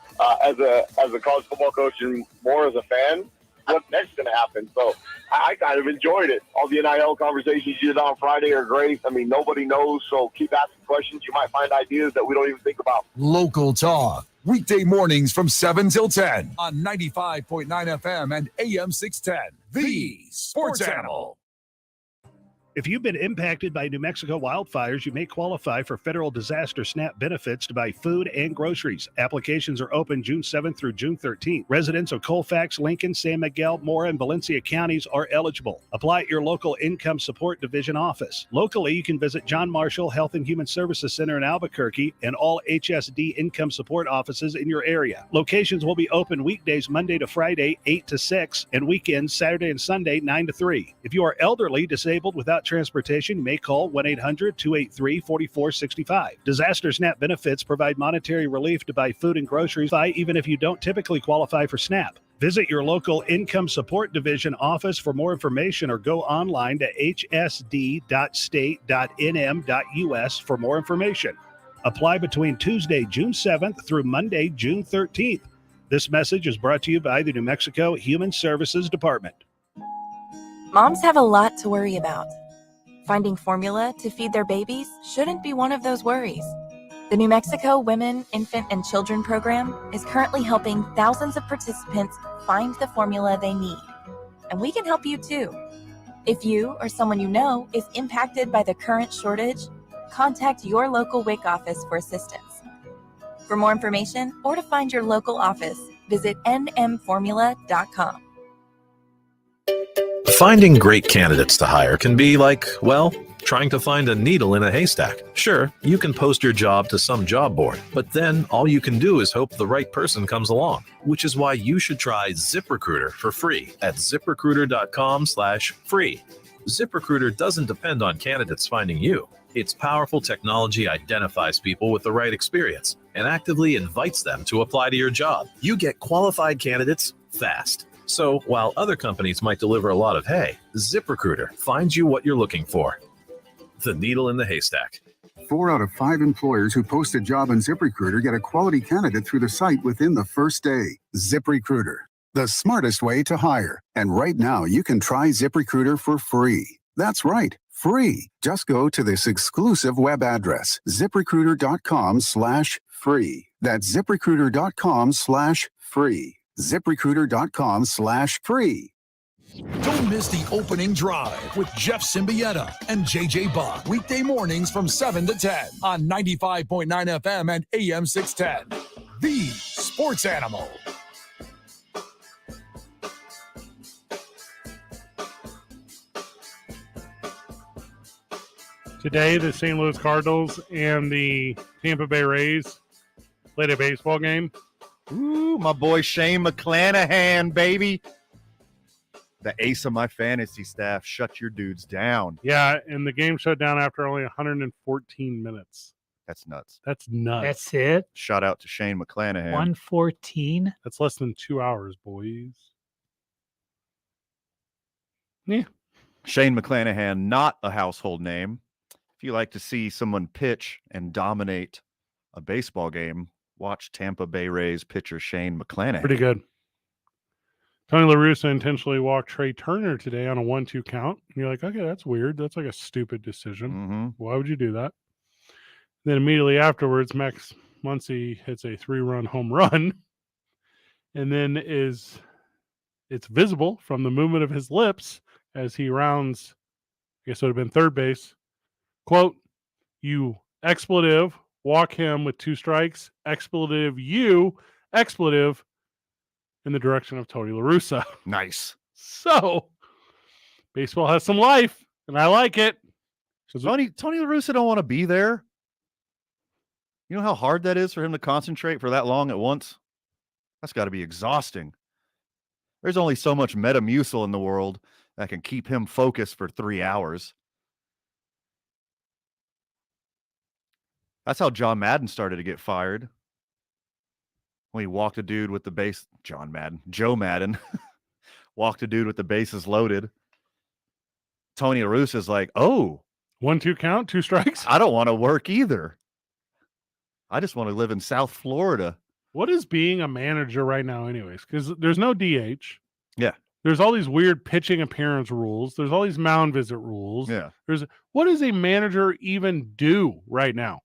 As a college football coach and more as a fan, what's next going to happen? So I kind of enjoyed it. All the NIL conversations you did on Friday are great. I mean, nobody knows, so keep asking questions. You might find ideas that we don't even think about. Local talk. Weekday mornings from 7 till 10 on 95.9 FM and AM 610. The Sports Animal. If you've been impacted by New Mexico wildfires, you may qualify for federal disaster SNAP benefits to buy food and groceries. Applications are open June 7th through June 13th. Residents of Colfax, Lincoln, San Miguel, Mora, and Valencia counties are eligible. Apply at your local Income Support Division office. Locally, you can visit John Marshall Health and Human Services Center in Albuquerque and all HSD Income Support offices in your area. Locations will be open weekdays Monday to Friday, 8 to 6, and weekends Saturday and Sunday, 9 to 3. If you are elderly, disabled, without transportation, you may call 1-800-283-4465. Disaster SNAP benefits provide monetary relief to buy food and groceries, even if you don't typically qualify for SNAP. Visit your local Income Support Division office for more information or go online to hsd.state.nm.us for more information. Apply between Tuesday, June 7th through Monday, June 13th. This message is brought to you by the New Mexico Human Services Department. Moms have a lot to worry about. Finding formula to feed their babies shouldn't be one of those worries. The New Mexico Women, Infant, and Children program is currently helping thousands of participants find the formula they need. And we can help you too. If you or someone you know is impacted by the current shortage, contact your local WIC office for assistance. For more information or to find your local office, visit nmformula.com. Finding great candidates to hire can be like, well, trying to find a needle in a haystack. Sure, you can post your job to some job board, but then all you can do is hope the right person comes along, which is why you should try ZipRecruiter for free at ziprecruiter.com/free. ZipRecruiter doesn't depend on candidates finding you. Its powerful technology identifies people with the right experience and actively invites them to apply to your job. You get qualified candidates fast. So while other companies might deliver a lot of hay, ZipRecruiter finds you what you're looking for. The needle in the haystack. 4 out of 5 employers who post a job on ZipRecruiter get a quality candidate through the site within the first day. ZipRecruiter, the smartest way to hire. And right now, you can try ZipRecruiter for free. That's right, free. Just go to this exclusive web address, ziprecruiter.com/free. That's ziprecruiter.com/free. ZipRecruiter.com/free. Don't miss the Opening Drive with Jeff Symbieta and JJ Buck. Weekday mornings from 7 to 10 on 95.9 FM and AM 610. The Sports Animal. Today, the St. Louis Cardinals and the Tampa Bay Rays played a baseball game. Ooh, my boy Shane McClanahan, baby. The ace of my fantasy staff. Shut your dudes down. Yeah, and the game shut down after only 114 minutes. That's nuts. That's nuts. That's it. Shout out to Shane McClanahan. 114. That's less than 2 hours, boys. Yeah. Shane McClanahan, not a household name. If you like to see someone pitch and dominate a baseball game, watch Tampa Bay Rays pitcher Shane McClanahan. Pretty good. Tony La Russa intentionally walked Trey Turner today on a 1-2 count. And you're like, okay, that's weird. That's like a stupid decision. Mm-hmm. Why would you do that? Then immediately afterwards, Max Muncy hits a 3-run home run. And then it's visible from the movement of his lips as he rounds, I guess it would have been third base. Quote, "You expletive, walk him with 2 strikes. Expletive, you, expletive," in the direction of Tony La Russa. Nice. So, baseball has some life, and I like it. Tony La Russa don't want to be there. You know how hard that is for him to concentrate for that long at once? That's got to be exhausting. There's only so much Metamucil in the world that can keep him focused for 3 hours. That's how John Madden started to get fired. When he walked a dude with the base, Joe Madden, walked a dude with the bases loaded. Tony La Russa's like, oh. 1-2 count, 2 strikes? I don't want to work either. I just want to live in South Florida. What is being a manager right now anyways? Because there's no DH. Yeah. There's all these weird pitching appearance rules. There's all these mound visit rules. Yeah. What does a manager even do right now?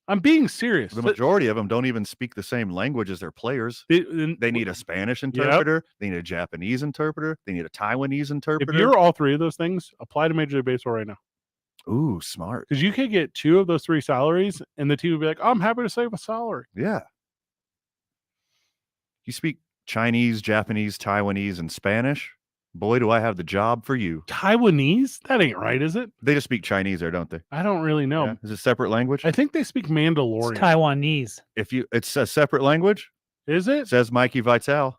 I'm being serious. The majority of them don't even speak the same language as their players. They need a Spanish interpreter. Yep. They need a Japanese interpreter. They need a Taiwanese interpreter. If you're all 3 of those things, apply to Major League Baseball right now. Ooh, smart. Because you could get 2 of those 3 salaries, and the team would be like, oh, I'm happy to save a salary. Yeah. You speak Chinese, Japanese, Taiwanese, and Spanish. Boy, do I have the job for you. Taiwanese? That ain't right, is it? They just speak Chinese there, don't they? I don't really know. Yeah. Is it a separate language? I think they speak Mandalorian. It's Taiwanese. It's a separate language. Is it? Says Mikey Vital.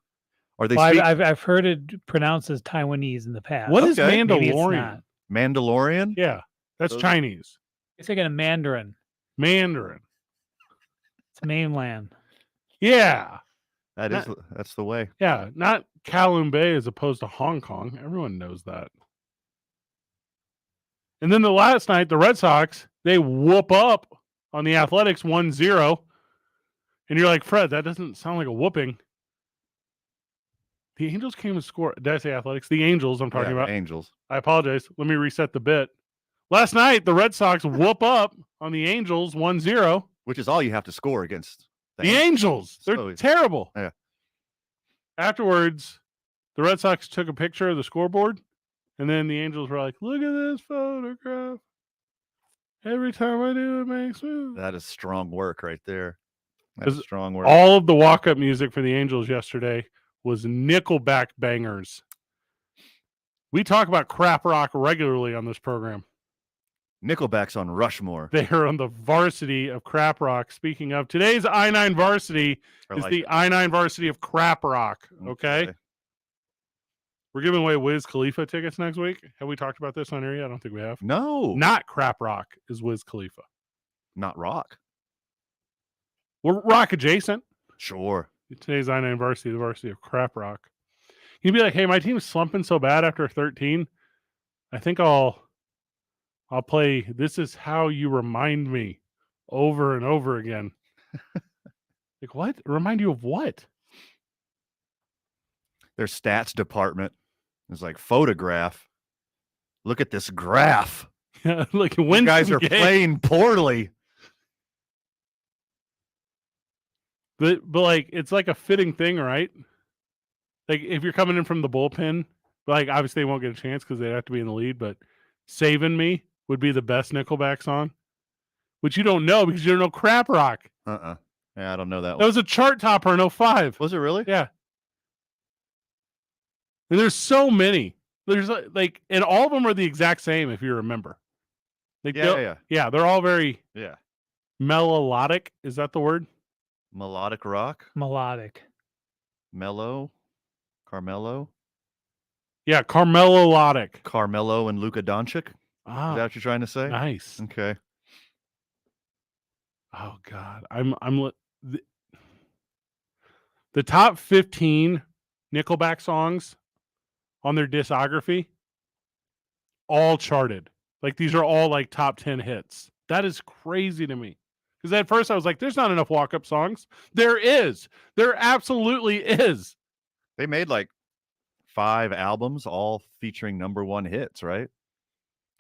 Or they Well, speak... I've heard it pronounced as Taiwanese in the past. What is Mandalorian? Not. Mandalorian? Yeah, that's Chinese. It's like a Mandarin. Mandarin. It's mainland. Yeah. That's the way. Yeah, not Kowloon Bay as opposed to Hong Kong. Everyone knows that. And then the last night, the Red Sox, they whoop up on the Athletics 1-0. And you're like, Fred, that doesn't sound like a whooping. The Angels came and scored. Did I say Athletics? The Angels I'm talking about. Angels. I apologize. Let me reset the bit. Last night, the Red Sox whoop up on the Angels 1-0. Which is all you have to score against. The Angels. They're terrible. Yeah. Afterwards, the Red Sox took a picture of the scoreboard, and then the Angels were like, look at this photograph. Every time I do, it makes me. That is strong work right there. That's strong work. All of the walk-up music for the Angels yesterday was Nickelback bangers. We talk about crap rock regularly on this program. Nickelback's on Rushmore. They're on the varsity of crap rock. Speaking of, today's I-9 varsity is the I-9 varsity of crap rock. Okay? We're giving away Wiz Khalifa tickets next week. Have we talked about this on air yet? I don't think we have. No. Not crap rock is Wiz Khalifa. Not rock. We're rock adjacent. Sure. Today's I-9 varsity, the varsity of crap rock. You'd be like, hey, my team's slumping so bad after 13. I think I'll play This Is How You Remind Me over and over again. Like, what? Remind you of what? Their stats department is like, photograph. Look at this graph. Yeah, like, you guys are playing poorly. But like, it's like a fitting thing, right? Like, if you're coming in from the bullpen, like, obviously they won't get a chance because they'd have to be in the lead, but Saving Me would be the best Nickelback song, which you don't know because you don't know crap rock. Yeah, I don't know that one. That was a chart topper in 05. Was it really? Yeah. And there's so many. There's like, and all of them are the exact same if you remember. Like, yeah, they're all very melodic. Is that the word? Melodic rock? Melodic. Mellow? Carmelo? Yeah, Carmelo Lotic. Carmelo and Luka Doncic. Is that what you're trying to say? Nice. Okay. Oh God, the top 15 Nickelback songs on their discography, all charted. Like these are all like top 10 hits. That is crazy to me. Because at first I was like, there's not enough walk-up songs. There is. There absolutely is. They made like 5 albums, all featuring number 1 hits, right?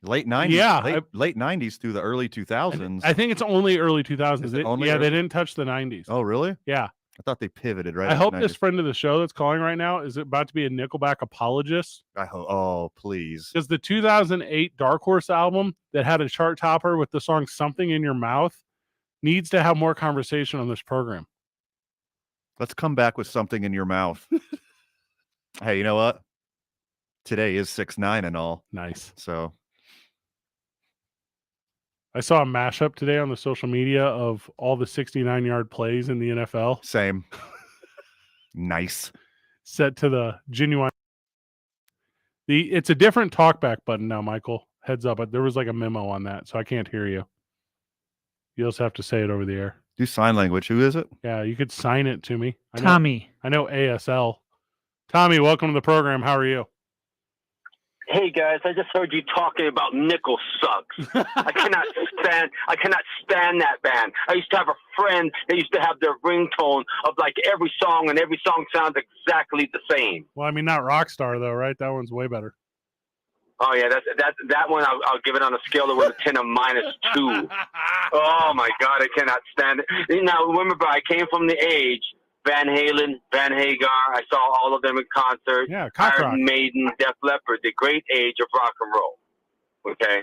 Late 90s. Yeah. Late 90s through the early 2000s. I think it's only early 2000s. They didn't touch the 90s. Oh, really? Yeah. I thought they pivoted right. I hope this friend of the show that's calling right now is about to be a Nickelback apologist. I hope. Oh, please. Because the 2008 Dark Horse album that had a chart topper with the song "Something in Your Mouth" needs to have more conversation on this program. Let's come back with something in your mouth. Hey, you know what? Today is 6/9 and all. Nice. So I saw a mashup today on the social media of all the 69-yard plays in the NFL. Same. Nice. Set to the genuine. It's a different talkback button now, Michael. Heads up. There was like a memo on that, so I can't hear you. You also have to say it over the air. Do sign language. Who is it? Yeah, you could sign it to me. Tommy. I know ASL. Tommy, welcome to the program. How are you? Hey guys, I just heard you talking about Nickel sucks. I cannot stand that band. I used to have a friend that used to have their ringtone of like every song, and every song sounds exactly the same. Well, I mean, not Rockstar though, right? That one's way better. Oh yeah, that one. I'll give it on a scale of 1 to 10 of -2. Oh my God, I cannot stand it. Now remember, I came from the age. Van Halen, Van Hagar, I saw all of them in concert. Yeah, Iron Maiden, Def Leppard, the great age of rock and roll. Okay?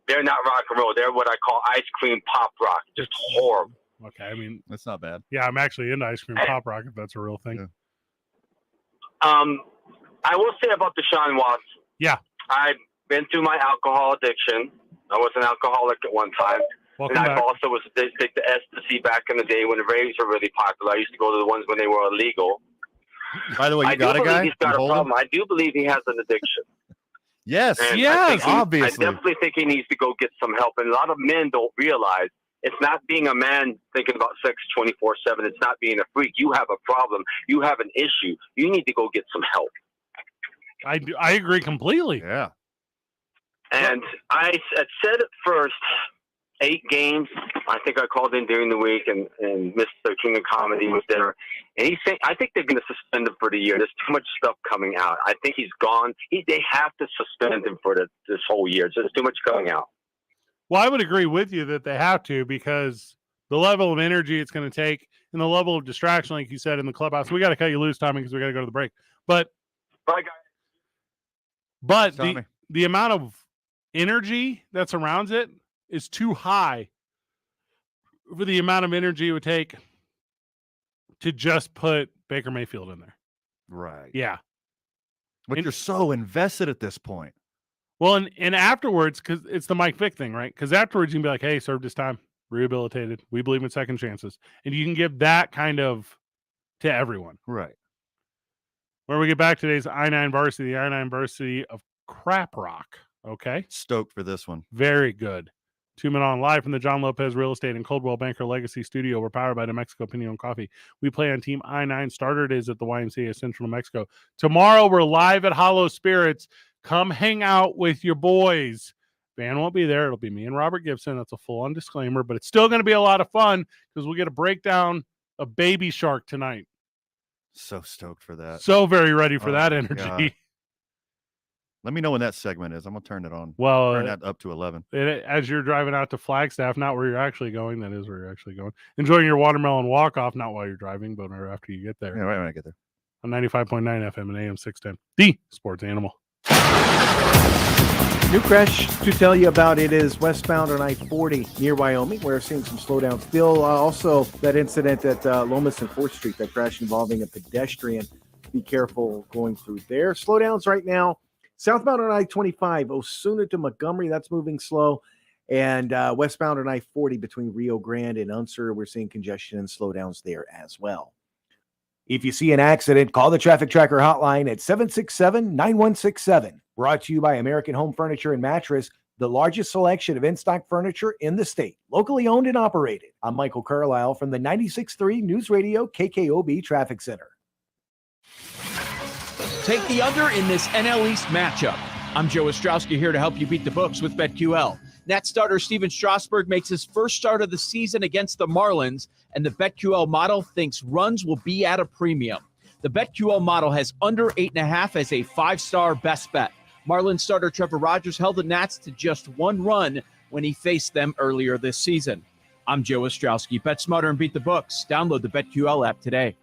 They're not rock and roll. They're what I call ice cream pop rock. Just horrible. Okay, I mean, that's not bad. Yeah, I'm actually into ice cream pop rock if that's a real thing. Yeah. I will say about DeShaun Watson. Yeah. I've been through my alcohol addiction. I was an alcoholic at one time. Welcome and I back. also was addicted to ecstasy back in the day when the raves were really popular. I used to go to the ones when they were illegal. By the way, you I got do a believe guy? he's got You a hold him? problem. I do believe he has an addiction. Yes, And yes, I obviously. definitely think he needs to go get some help. And a lot of men don't realize it's not being a man thinking about sex 24/7. It's not being a freak. You have a problem. You have an issue. You need to go get some help. I agree completely. Yeah. And I said at first, 8 games. I think I called in during the week, and Mr. King of Comedy was there. And he's saying, I think they're going to suspend him for the year. There's too much stuff coming out. I think he's gone. They have to suspend him for this whole year. So there's too much coming out. Well, I would agree with you that they have to, because the level of energy it's going to take and the level of distraction, like you said, in the clubhouse. We got to cut you loose, Tommy, because we got to go to the break. But bye, guys. But Tommy. the amount of energy that surrounds it is too high for the amount of energy it would take to just put Baker Mayfield in there. Right. Yeah. But you're so invested at this point. Well, and afterwards, because it's the Mike Vick thing, right? Because afterwards you can be like, hey, served his time, rehabilitated. We believe in second chances. And you can give that kind of to everyone. Right. When we get back, today's I-9 varsity, the I-9 varsity of Crap Rock. Okay. Stoked for this one. Very good. 2 Men On live from the John Lopez Real Estate and Coldwell Banker Legacy Studio. We're powered by New Mexico Pinion Coffee. We play on Team I-9. Starter days at the YMCA Central New Mexico. Tomorrow, we're live at Hollow Spirits. Come hang out with your boys. Van won't be there. It'll be me and Robert Gibson. That's a full-on disclaimer, but it's still going to be a lot of fun because we'll get a breakdown of Baby Shark tonight. So stoked for that. So very ready for that my energy. God. Let me know when that segment is. I'm going to turn it on. Well, turn that up to 11. As you're driving out to Flagstaff, not where you're actually going. That is where you're actually going. Enjoying your watermelon walk-off, not while you're driving, but after you get there. Yeah, right when I get there. On 95.9 FM and AM 610. The Sports Animal. New crash to tell you about it is westbound on I-40 near Wyoming. We're seeing some slowdowns. Still, also that incident at Lomas and 4th Street, that crash involving a pedestrian. Be careful going through there. Slowdowns right now. Southbound on I-25, Osuna to Montgomery, that's moving slow. And westbound on I-40 between Rio Grande and Unser, we're seeing congestion and slowdowns there as well. If you see an accident, call the Traffic Tracker hotline at 767-9167. Brought to you by American Home Furniture and Mattress, the largest selection of in-stock furniture in the state. Locally owned and operated. I'm Michael Carlisle from the 96.3 News Radio KKOB Traffic Center. Take the under in this NL East matchup. I'm Joe Ostrowski here to help you beat the books with BetQL. Nats starter Steven Strasburg makes his first start of the season against the Marlins, and the BetQL model thinks runs will be at a premium. The BetQL model has under 8.5 as a 5-star best bet. Marlins starter Trevor Rogers held the Nats to just 1 run when he faced them earlier this season. I'm Joe Ostrowski. Bet smarter and beat the books. Download the BetQL app today.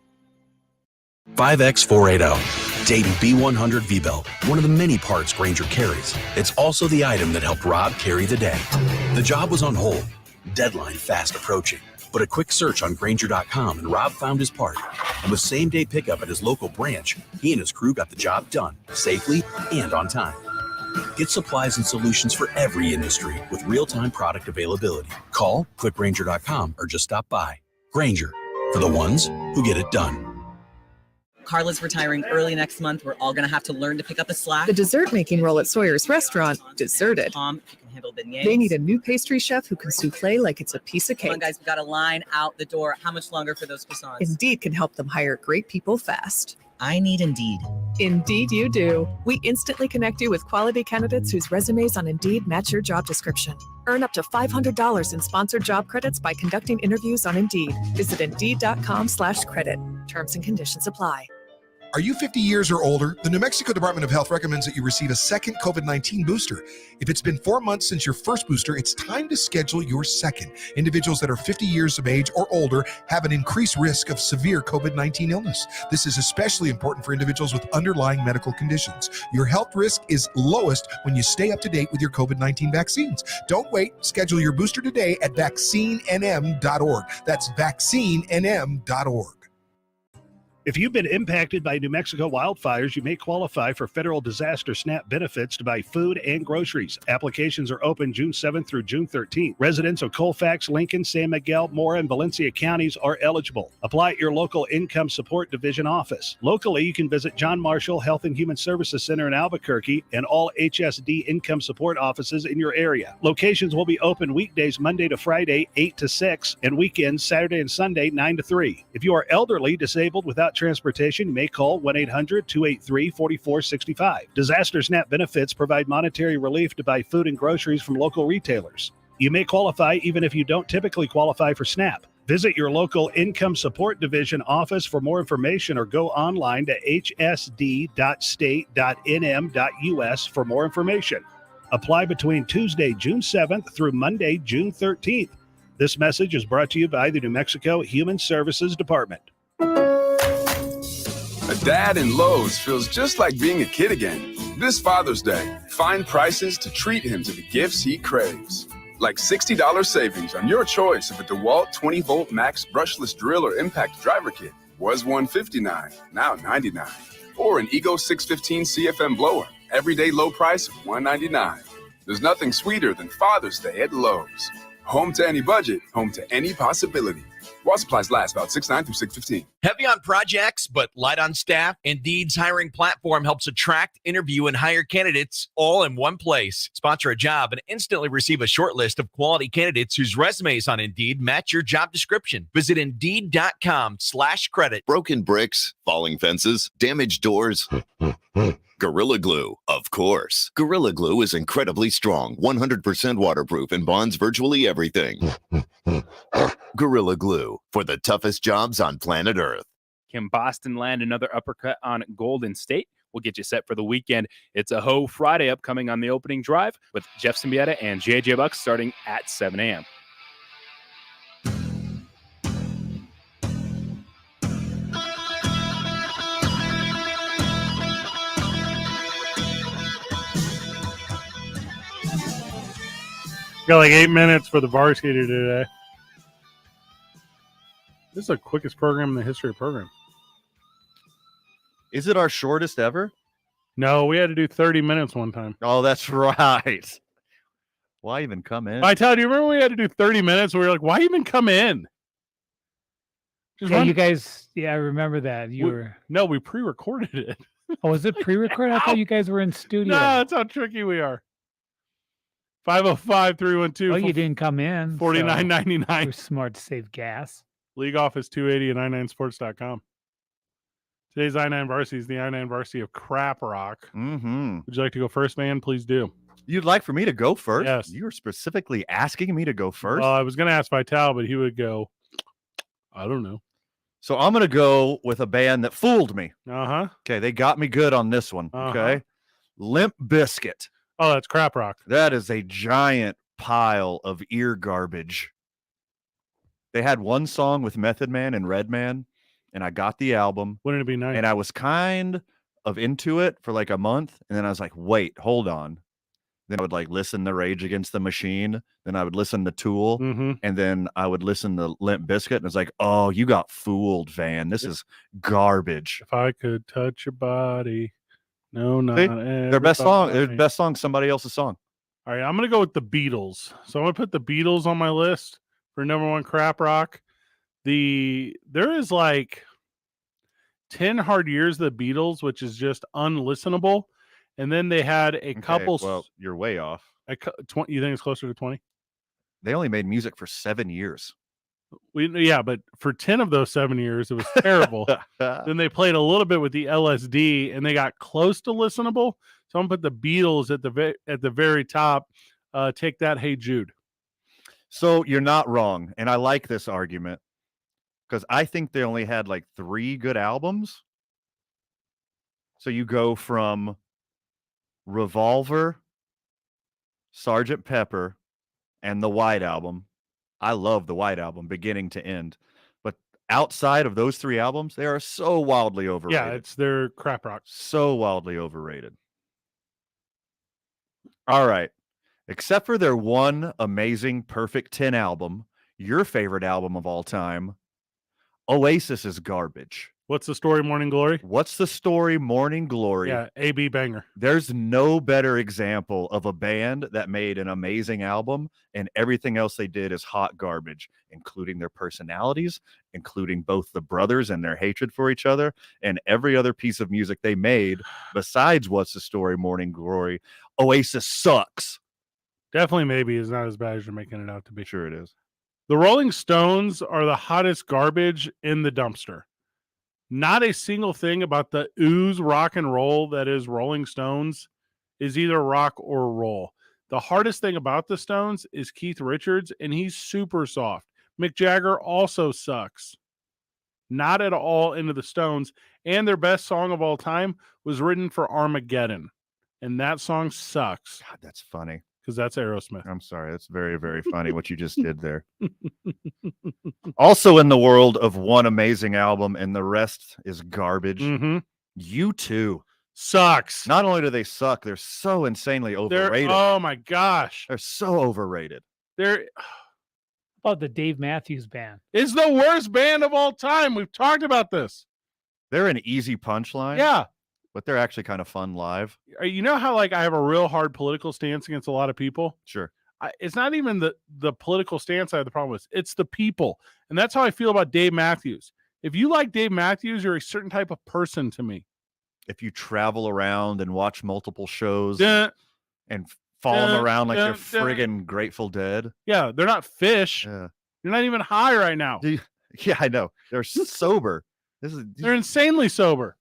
5X480. Dayton B100 V-Belt, one of the many parts Grainger carries. It's also the item that helped Rob carry the day. The job was on hold, deadline fast approaching, but a quick search on Grainger.com and Rob found his part. And with same-day pickup at his local branch, he and his crew got the job done, safely and on time. Get supplies and solutions for every industry with real-time product availability. Call, click Grainger.com, or just stop by. Grainger, for the ones who get it done. Carla's retiring early next month. We're all going to have to learn to pick up the slack. The dessert making role at Sawyer's restaurant, deserted. Tom, if you can handle beignets. They need a new pastry chef who can souffle like it's a piece of cake. Come on, guys, we got a line out the door. How much longer for those croissants? Indeed can help them hire great people fast. I need Indeed. Indeed you do. We instantly connect you with quality candidates whose resumes on Indeed match your job description. Earn up to $500 in sponsored job credits by conducting interviews on Indeed. Visit Indeed.com/credit. Terms and conditions apply. Are you 50 years or older? The New Mexico Department of Health recommends that you receive a second COVID-19 booster. If it's been 4 months since your first booster, it's time to schedule your second. Individuals that are 50 years of age or older have an increased risk of severe COVID-19 illness. This is especially important for individuals with underlying medical conditions. Your health risk is lowest when you stay up to date with your COVID-19 vaccines. Don't wait. Schedule your booster today at vaccinenm.org. That's vaccinenm.org. If you've been impacted by New Mexico wildfires, you may qualify for federal disaster SNAP benefits to buy food and groceries. Applications are open June 7th through June 13th. Residents of Colfax, Lincoln, San Miguel, Mora, and Valencia counties are eligible. Apply at your local Income Support Division office. Locally, you can visit John Marshall Health and Human Services Center in Albuquerque and all HSD Income Support offices in your area. Locations will be open weekdays Monday to Friday, 8 to 6, and weekends Saturday and Sunday, 9 to 3. If you are elderly, disabled, without transportation, you may call 1-800-283-4465. Disaster SNAP benefits provide monetary relief to buy food and groceries from local retailers. You may qualify even if you don't typically qualify for SNAP. Visit your local Income Support Division office for more information or go online to hsd.state.nm.us for more information. Apply between Tuesday, June 7th through Monday, June 13th. This message is brought to you by the New Mexico Human Services Department. A dad in Lowe's feels just like being a kid again. This Father's Day, find prices to treat him to the gifts he craves. Like $60 savings on your choice of a DeWalt 20-volt max brushless drill or impact driver kit. Was $159, now $99. Or an Ego 615 CFM blower, everyday low price of $199. There's nothing sweeter than Father's Day at Lowe's. Home to any budget, home to any possibility. While supplies last, about 6/9 through 6/15. Heavy on projects, but light on staff? Indeed's hiring platform helps attract, interview, and hire candidates all in one place. Sponsor a job and instantly receive a short list of quality candidates whose resumes on Indeed match your job description. Visit Indeed.com/credit. Broken bricks, falling fences, damaged doors. Gorilla Glue, of course. Gorilla Glue is incredibly strong, 100% waterproof, and bonds virtually everything. Gorilla Glue, for the toughest jobs on planet Earth. Can Boston land another uppercut on Golden State? We'll get you set for the weekend. It's a Ho Friday upcoming on the opening drive with Jeff Symbieta and JJ Bucks starting at 7 a.m. Got like 8 minutes for the varsity today. This is the quickest program in the history of programs. Is it our shortest ever? No, we had to do 30 minutes one time. Oh, that's right. Why even come in? I tell you, remember we had to do 30 minutes? We were like, why even come in? Yeah, you guys. Yeah, I remember that. We pre-recorded it. Oh, was it pre-recorded? I thought you guys were in studio. No, that's how tricky we are. 505-312. Well, you didn't come in. $49.99. We're smart to save gas. League office 280 at i9sports.com. Today's I9 Varsity is the I9 Varsity of Crap Rock. Mm-hmm. Would you like to go first, man? Please do. You'd like for me to go first? Yes. You were specifically asking me to go first? Well, I was going to ask Vital, but he would go, I don't know. So I'm going to go with a band that fooled me. Uh-huh. Okay, they got me good on this one. Uh-huh. Okay. Limp Bizkit. Oh, that's crap rock. That is a giant pile of ear garbage. They had one song with Method Man and Redman, and I got the album. Wouldn't it be nice? And I was kind of into it for like a month, and then I was like, wait, hold on. Then I would like listen to Rage Against the Machine. Then I would listen to Tool. Mm-hmm. And then I would listen to Limp Bizkit. And it's like, oh, you got fooled, Van. This is garbage. If I could touch your body. No, not See? Their best song, somebody else's song. All right, I'm going to go with the Beatles. So I'm going to put the Beatles on my list for number one crap rock. There is like 10 hard years of the Beatles, which is just unlistenable. And then they had a couple. Well, you're way off. You think it's closer to 20? They only made music for 7 years. Yeah, but for 10 of those 7 years, it was terrible. Then they played a little bit with the LSD, and they got close to listenable. So I'm going to put the Beatles at the very top. Take that, Hey Jude. So you're not wrong, and I like this argument because I think they only had like 3 good albums. So you go from Revolver, Sgt. Pepper, and the White Album. I love the White Album, beginning to end. But outside of those 3 albums, they are so wildly overrated. Yeah, it's their crap rock. So wildly overrated. All right. Except for their one amazing Perfect 10 album, your favorite album of all time, Oasis is garbage. What's the story, Morning Glory? What's the story, Morning Glory? Yeah, AB banger. There's no better example of a band that made an amazing album and everything else they did is hot garbage, including their personalities, including both the brothers and their hatred for each other, and every other piece of music they made besides What's the Story, Morning Glory. Oasis sucks. Definitely maybe is not as bad as you're making it out to be. Sure it is. The Rolling Stones are the hottest garbage in the dumpster. Not a single thing about the ooze rock and roll that is Rolling Stones is either rock or roll. The hardest thing about the Stones is Keith Richards, and he's super soft. Mick Jagger also sucks. Not at all into the Stones. And their best song of all time was written for Armageddon. And that song sucks. God, that's funny. Because that's Aerosmith. I'm sorry. That's very, very funny what you just did there. Also in the world of one amazing album and the rest is garbage. Mm-hmm. U2 sucks. Not only do they suck, they're so insanely overrated. Oh my gosh. They're so overrated. They're about the Dave Matthews Band. It's the worst band of all time. We've talked about this. They're an easy punchline. Yeah. But they're actually kind of fun live. You know how like I have a real hard political stance against a lot of people? Sure. It's not even the political stance I have the problem with. It's the people. And that's how I feel about Dave Matthews. If you like Dave Matthews, you're a certain type of person to me. If you travel around and watch multiple shows and follow them around like they're friggin' Grateful Dead. Yeah, they're not fish. Yeah. You're not even high right now. Yeah, I know. They're sober. They're insanely sober.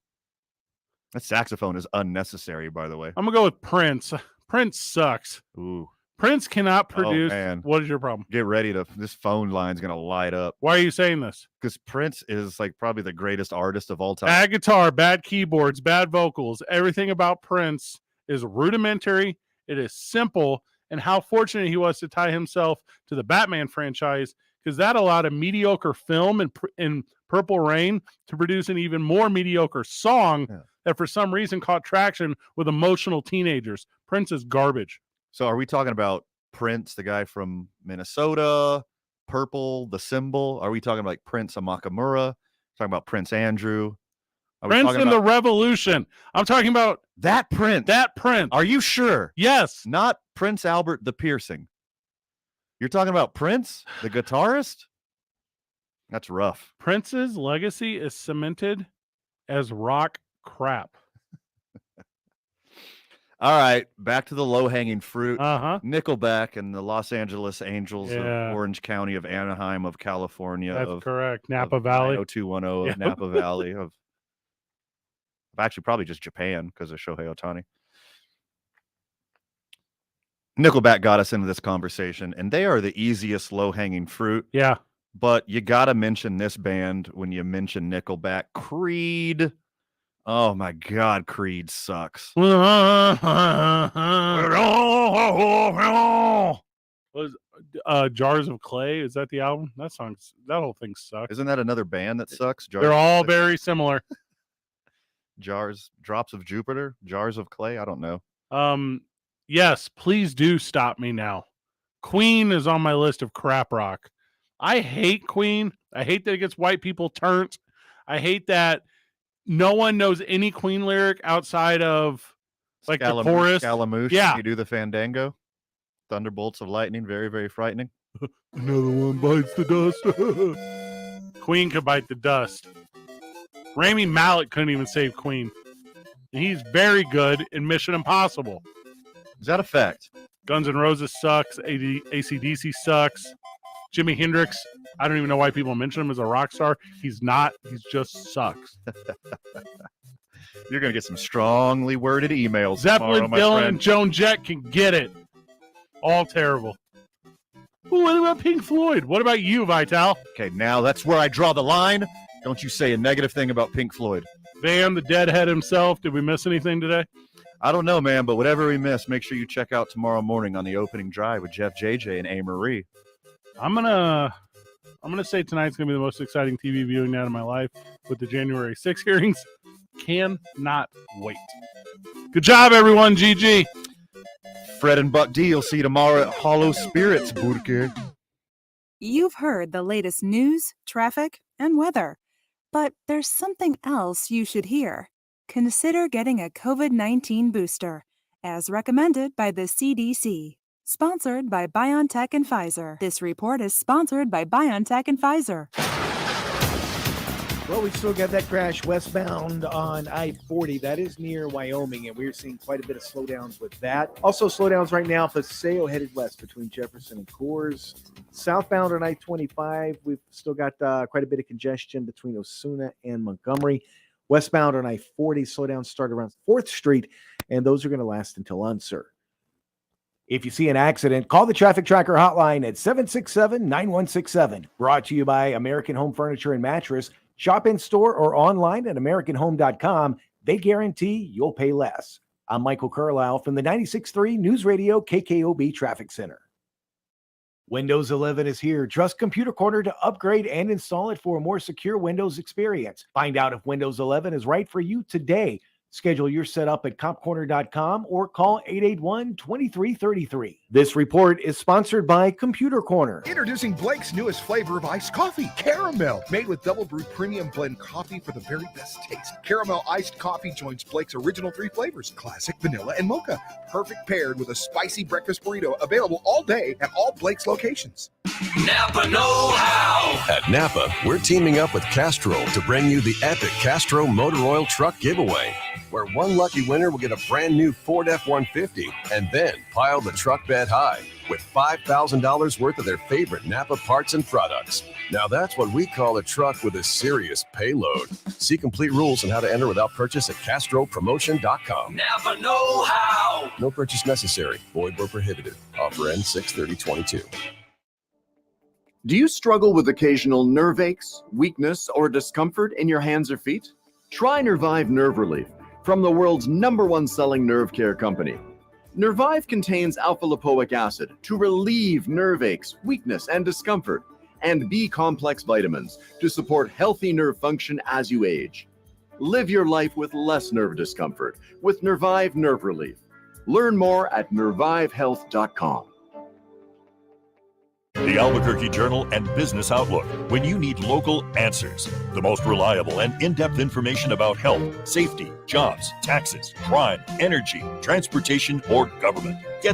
That saxophone is unnecessary, by the way. I'm going to go with Prince. Prince sucks. Ooh. Prince cannot produce. Oh, man. What is your problem? Get ready this phone line's going to light up. Why are you saying this? Because Prince is like probably the greatest artist of all time. Bad guitar, bad keyboards, bad vocals. Everything about Prince is rudimentary. It is simple. And how fortunate he was to tie himself to the Batman franchise, because that allowed a mediocre film in Purple Rain to produce an even more mediocre song that for some reason caught traction with emotional teenagers. Prince is garbage. So are we talking about Prince, the guy from Minnesota, Purple, the symbol? Are we talking about like Prince Amakamura? Talking about Prince Andrew? Prince in the Revolution. I'm talking about that Prince. That Prince. Are you sure? Yes. Not Prince Albert the Piercing. You're talking about Prince, the guitarist? That's rough. Prince's legacy is cemented as rock crap. All right, back to the low-hanging fruit. Uh-huh. Nickelback and the Los Angeles Angels Yeah. of Orange County of Anaheim of California. That's correct. Napa Valley. 90210 of Napa Valley of actually probably just Japan because of Shohei Ohtani. Nickelback got us into this conversation, and they are the easiest low-hanging fruit. Yeah. But you got to mention this band when you mention Nickelback. Creed. Oh, my God. Creed sucks. Was Jars of Clay? Is that the album? That whole thing sucks. Isn't that another band that sucks? They're all very similar. Drops of Jupiter? Jars of Clay? I don't know. Yes, please do stop me now. Queen is on my list of crap rock. I hate Queen. I hate that it gets white people turned. I hate that no one knows any Queen lyric outside of like the chorus. Scaramouche. Yeah. You do the fandango. Thunderbolts of lightning. Very, very frightening. Another one bites the dust. Queen could bite the dust. Rami Malek couldn't even save Queen. And he's very good in Mission Impossible. Is that a fact? Guns N' Roses sucks. AC/DC sucks. Jimi Hendrix, I don't even know why people mention him as a rock star. He's not. He's just sucks. You're going to get some strongly worded emails. Zeppelin, tomorrow, my Dylan, friend. and Joan Jett can get it. All terrible. Ooh, what about Pink Floyd? What about you, Vital? Okay, now that's where I draw the line. Don't you say a negative thing about Pink Floyd. Van, the Deadhead himself. Did we miss anything today? I don't know, man, but whatever we miss, make sure you check out tomorrow morning on the opening drive with Jeff JJ and A. Marie. I'm gonna say tonight's gonna be the most exciting TV viewing night of my life with the January 6 hearings. Cannot wait. Good job, everyone. GG. Fred and Buck D, you'll see you tomorrow at Hollow Spirits, Burke. You've heard the latest news, traffic, and weather. But there's something else you should hear. Consider getting a COVID-19 booster, as recommended by the CDC. Sponsored by BioNTech and Pfizer. This report is sponsored by BioNTech and Pfizer. Well, we still got that crash westbound on I-40. That is near Wyoming, and we're seeing quite a bit of slowdowns with that. Also, slowdowns right now, Paseo headed west between Jefferson and Coors. Southbound on I-25, we've still got quite a bit of congestion between Osuna and Montgomery. Westbound on I-40, slowdowns start around 4th Street, and those are going to last until Unser. If you see an accident, call the Traffic Tracker hotline at 767-9167. Brought to you by American Home Furniture and Mattress. Shop in store or online at AmericanHome.com. They guarantee you'll pay less. I'm Michael Carlisle from the 96.3 News Radio KKOB Traffic Center. Windows 11 is here. Trust Computer Corner to upgrade and install it for a more secure Windows experience. Find out if Windows 11 is right for you today. Schedule your setup at compcorner.com or call 881-2333. This report is sponsored by Computer Corner. Introducing Blake's newest flavor of iced coffee, Caramel. Made with double brewed premium blend coffee for the very best taste. Caramel iced coffee joins Blake's original 3 flavors, classic, vanilla, and mocha. Perfect paired with a spicy breakfast burrito, available all day at all Blake's locations. Napa know-how. At Napa, we're teaming up with Castrol to bring you the epic Castro Motor Oil Truck Giveaway, where one lucky winner will get a brand new Ford F-150 and then pile the truck bed high with $5,000 worth of their favorite Napa parts and products. Now that's what we call a truck with a serious payload. See complete rules on how to enter without purchase at CastroPromotion.com. Napa know-how. No purchase necessary. Void where prohibited. Offer ends 6/30/22. Do you struggle with occasional nerve aches, weakness, or discomfort in your hands or feet? Try Nervive Nerve Relief from the world's #1 selling nerve care company. Nervive contains alpha-lipoic acid to relieve nerve aches, weakness, and discomfort, and B-complex vitamins to support healthy nerve function as you age. Live your life with less nerve discomfort with Nervive Nerve Relief. Learn more at nervivehealth.com. The Albuquerque Journal and Business Outlook, when you need local answers. The most reliable and in-depth information about health, safety, jobs, taxes, crime, energy, transportation, or government. Get